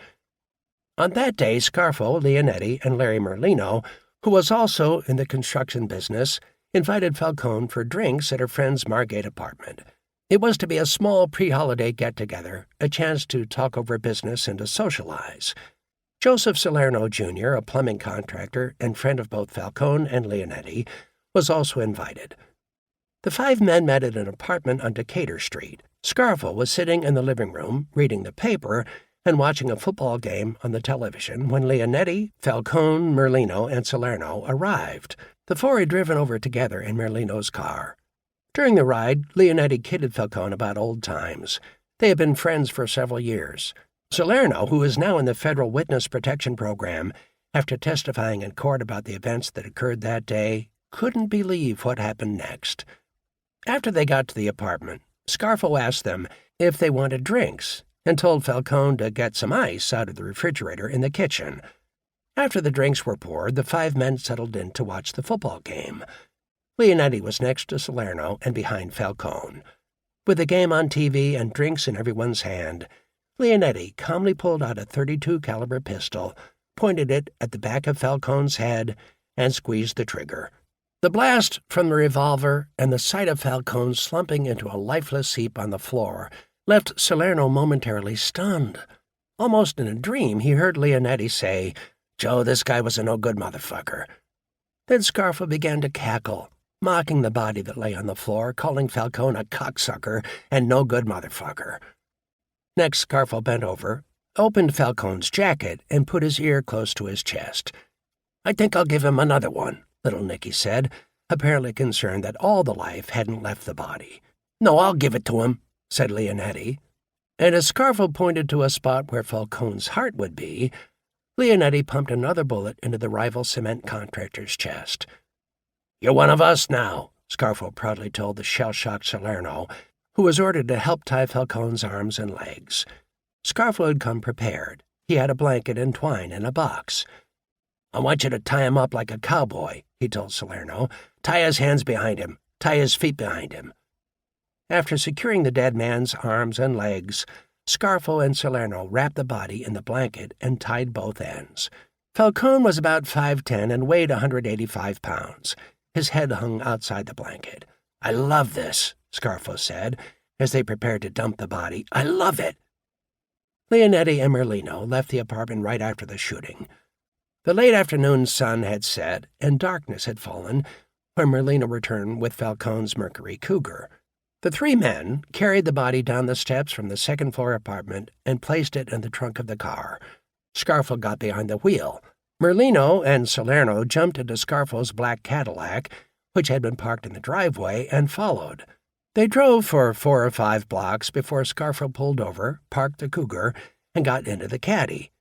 On that day, Scarfo, Leonetti, and Larry Merlino, who was also in the construction business, invited Falcone for drinks at her friend's Margate apartment. It was to be a small pre-holiday get-together, a chance to talk over business and to socialize. Joseph Salerno, Jr., a plumbing contractor and friend of both Falcone and Leonetti, was also invited. The five men met at an apartment on Decatur Street. Scarfo was sitting in the living room, reading the paper and watching a football game on the television when Leonetti, Falcone, Merlino, and Salerno arrived. The four had driven over together in Merlino's car. During the ride, Leonetti kidded Falcone about old times. They had been friends for several years. Salerno, who is now in the Federal Witness Protection Program, after testifying in court about the events that occurred that day, couldn't believe what happened next. After they got to the apartment, Scarfo asked them if they wanted drinks and told Falcone to get some ice out of the refrigerator in the kitchen. After the drinks were poured, the five men settled in to watch the football game. Leonetti was next to Salerno and behind Falcone. With the game on TV and drinks in everyone's hand, Leonetti calmly pulled out a .32 caliber pistol, pointed it at the back of Falcone's head, and squeezed the trigger. The blast from the revolver and the sight of Falcone slumping into a lifeless heap on the floor left Salerno momentarily stunned. Almost in a dream, he heard Leonetti say, "Joe, this guy was a no-good motherfucker." Then Scarfo began to cackle, mocking the body that lay on the floor, calling Falcone a cocksucker and no-good motherfucker. Next, Scarfo bent over, opened Falcone's jacket, and put his ear close to his chest. "I think I'll give him another one," little Nicky said, apparently concerned that all the life hadn't left the body. "No, I'll give it to him," said Leonetti. And as Scarfo pointed to a spot where Falcone's heart would be, Leonetti pumped another bullet into the rival cement contractor's chest. "You're one of us now," Scarfo proudly told the shell-shocked Salerno, who was ordered to help tie Falcone's arms and legs. Scarfo had come prepared. He had a blanket and twine in a box. "I want you to tie him up like a cowboy," he told Salerno. "Tie his hands behind him. Tie his feet behind him." After securing the dead man's arms and legs, Scarfo and Salerno wrapped the body in the blanket and tied both ends. Falcone was about 5'10" and weighed 185 pounds. His head hung outside the blanket. "I love this," Scarfo said, as they prepared to dump the body. "I love it." Leonetti and Merlino left the apartment right after the shooting. The late afternoon sun had set, and darkness had fallen when Merlino returned with Falcone's Mercury Cougar. The three men carried the body down the steps from the second-floor apartment and placed it in the trunk of the car. Scarfo got behind the wheel. Merlino and Salerno jumped into Scarfo's black Cadillac, which had been parked in the driveway, and followed. They drove for 4 or 5 blocks before Scarfo pulled over, parked the Cougar, and got into the caddy.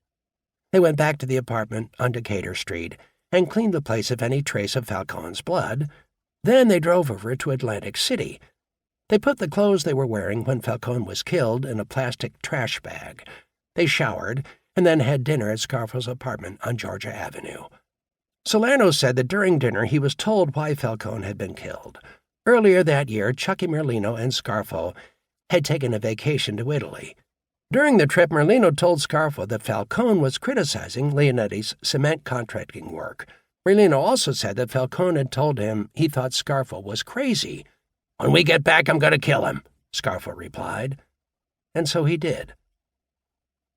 They went back to the apartment on Decatur Street and cleaned the place of any trace of Falcone's blood. Then they drove over to Atlantic City. They put the clothes they were wearing when Falcone was killed in a plastic trash bag. They showered and then had dinner at Scarfo's apartment on Georgia Avenue. Salerno said that during dinner he was told why Falcone had been killed. Earlier that year, Chucky Merlino and Scarfo had taken a vacation to Italy. During the trip, Merlino told Scarfo that Falcone was criticizing Leonetti's cement contracting work. Merlino also said that Falcone had told him he thought Scarfo was crazy. "When we get back, I'm going to kill him," Scarfo replied. And so he did.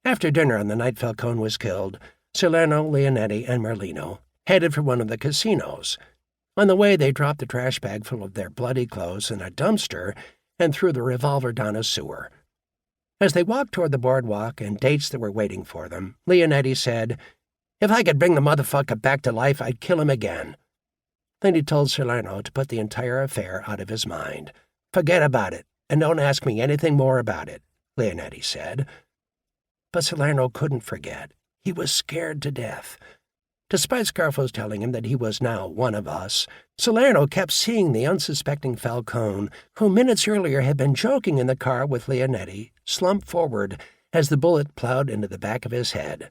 After dinner on the night Falcone was killed, Salerno, Leonetti, and Merlino headed for one of the casinos. On the way, they dropped the trash bag full of their bloody clothes in a dumpster and threw the revolver down a sewer. As they walked toward the boardwalk and dates that were waiting for them, Leonetti said, "If I could bring the motherfucker back to life, I'd kill him again." Then he told Salerno to put the entire affair out of his mind. "Forget about it, and don't ask me anything more about it," Leonetti said. But Salerno couldn't forget. He was scared to death. Despite Scarfo's telling him that he was now one of us, Salerno kept seeing the unsuspecting Falcone, who minutes earlier had been joking in the car with Leonetti, slump forward as the bullet plowed into the back of his head.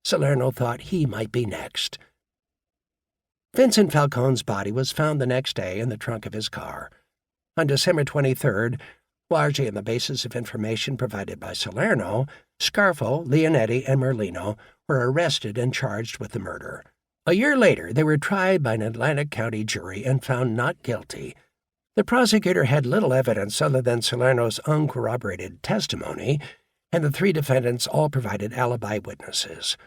Salerno thought he might be next. Vincent Falcone's body was found the next day in the trunk of his car. On December 23rd, largely on the basis of information provided by Salerno, Scarfo, Leonetti, and Merlino were arrested and charged with the murder. A year later, they were tried by an Atlantic County jury and found not guilty. The prosecutor had little evidence other than Salerno's uncorroborated testimony, and the 3 defendants all provided alibi witnesses.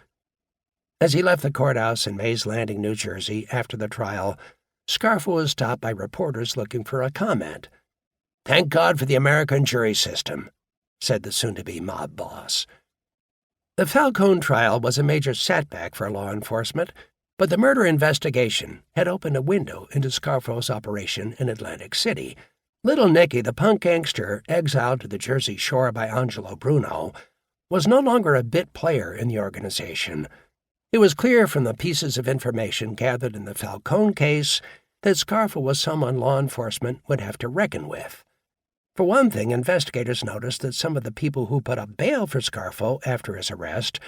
As he left the courthouse in Mays Landing, New Jersey, after the trial, Scarfo was stopped by reporters looking for a comment. "Thank God for the American jury system," said the soon-to-be mob boss. The Falcone trial was a major setback for law enforcement, but the murder investigation had opened a window into Scarfo's operation in Atlantic City. Little Nicky, the punk gangster exiled to the Jersey Shore by Angelo Bruno, was no longer a bit player in the organization. It was clear from the pieces of information gathered in the Falcone case that Scarfo was someone law enforcement would have to reckon with. For one thing, investigators noticed that some of the people who put up bail for Scarfo after his arrest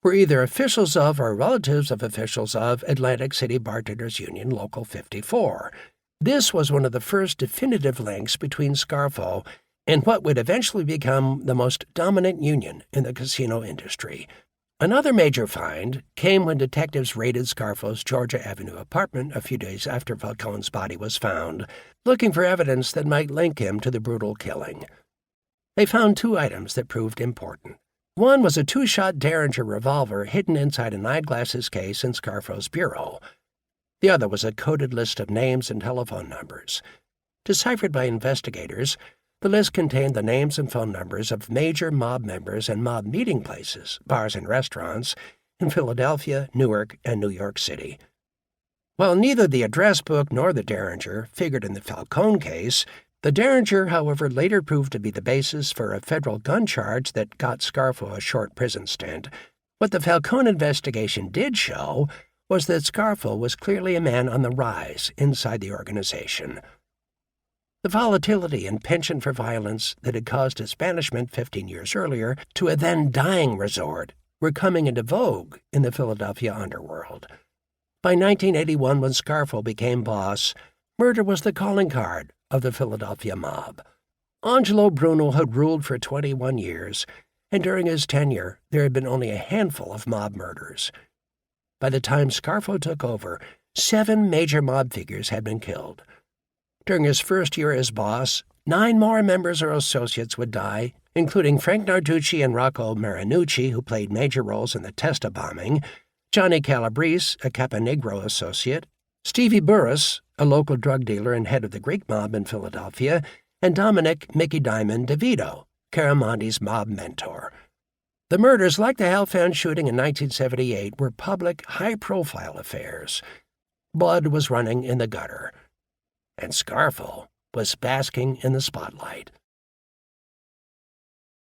were either officials of or relatives of officials of Atlantic City Bartenders Union Local 54. This was one of the first definitive links between Scarfo and what would eventually become the most dominant union in the casino industry. Another major find came when detectives raided Scarfo's Georgia Avenue apartment a few days after Falcone's body was found, looking for evidence that might link him to the brutal killing. They found 2 items that proved important. One was a 2-shot Derringer revolver hidden inside an eyeglasses case in Scarfo's bureau. The other was a coded list of names and telephone numbers. Deciphered by investigators, the list contained the names and phone numbers of major mob members and mob meeting places, bars and restaurants, in Philadelphia, Newark, and New York City. While neither the address book nor the Derringer figured in the Falcone case, the Derringer, however, later proved to be the basis for a federal gun charge that got Scarfo a short prison stint. What the Falcone investigation did show was that Scarfo was clearly a man on the rise inside the organization. The volatility and penchant for violence that had caused his banishment 15 years earlier to a then-dying resort were coming into vogue in the Philadelphia underworld. By 1981, when Scarfo became boss, murder was the calling card of the Philadelphia mob. Angelo Bruno had ruled for 21 years, and during his tenure, there had been only a handful of mob murders. By the time Scarfo took over, 7 major mob figures had been killed. During his first year as boss, 9 more members or associates would die, including Frank Narducci and Rocco Marinucci, who played major roles in the Testa bombing, Johnny Calabrese, a Caponegro associate, Stevie Burris, a local drug dealer and head of the Greek mob in Philadelphia, and Dominic Mickey Diamond DeVito, Caramondi's mob mentor. The murders, like the Halfan shooting in 1978, were public, high-profile affairs. Blood was running in the gutter. And Scarfo was basking in the spotlight.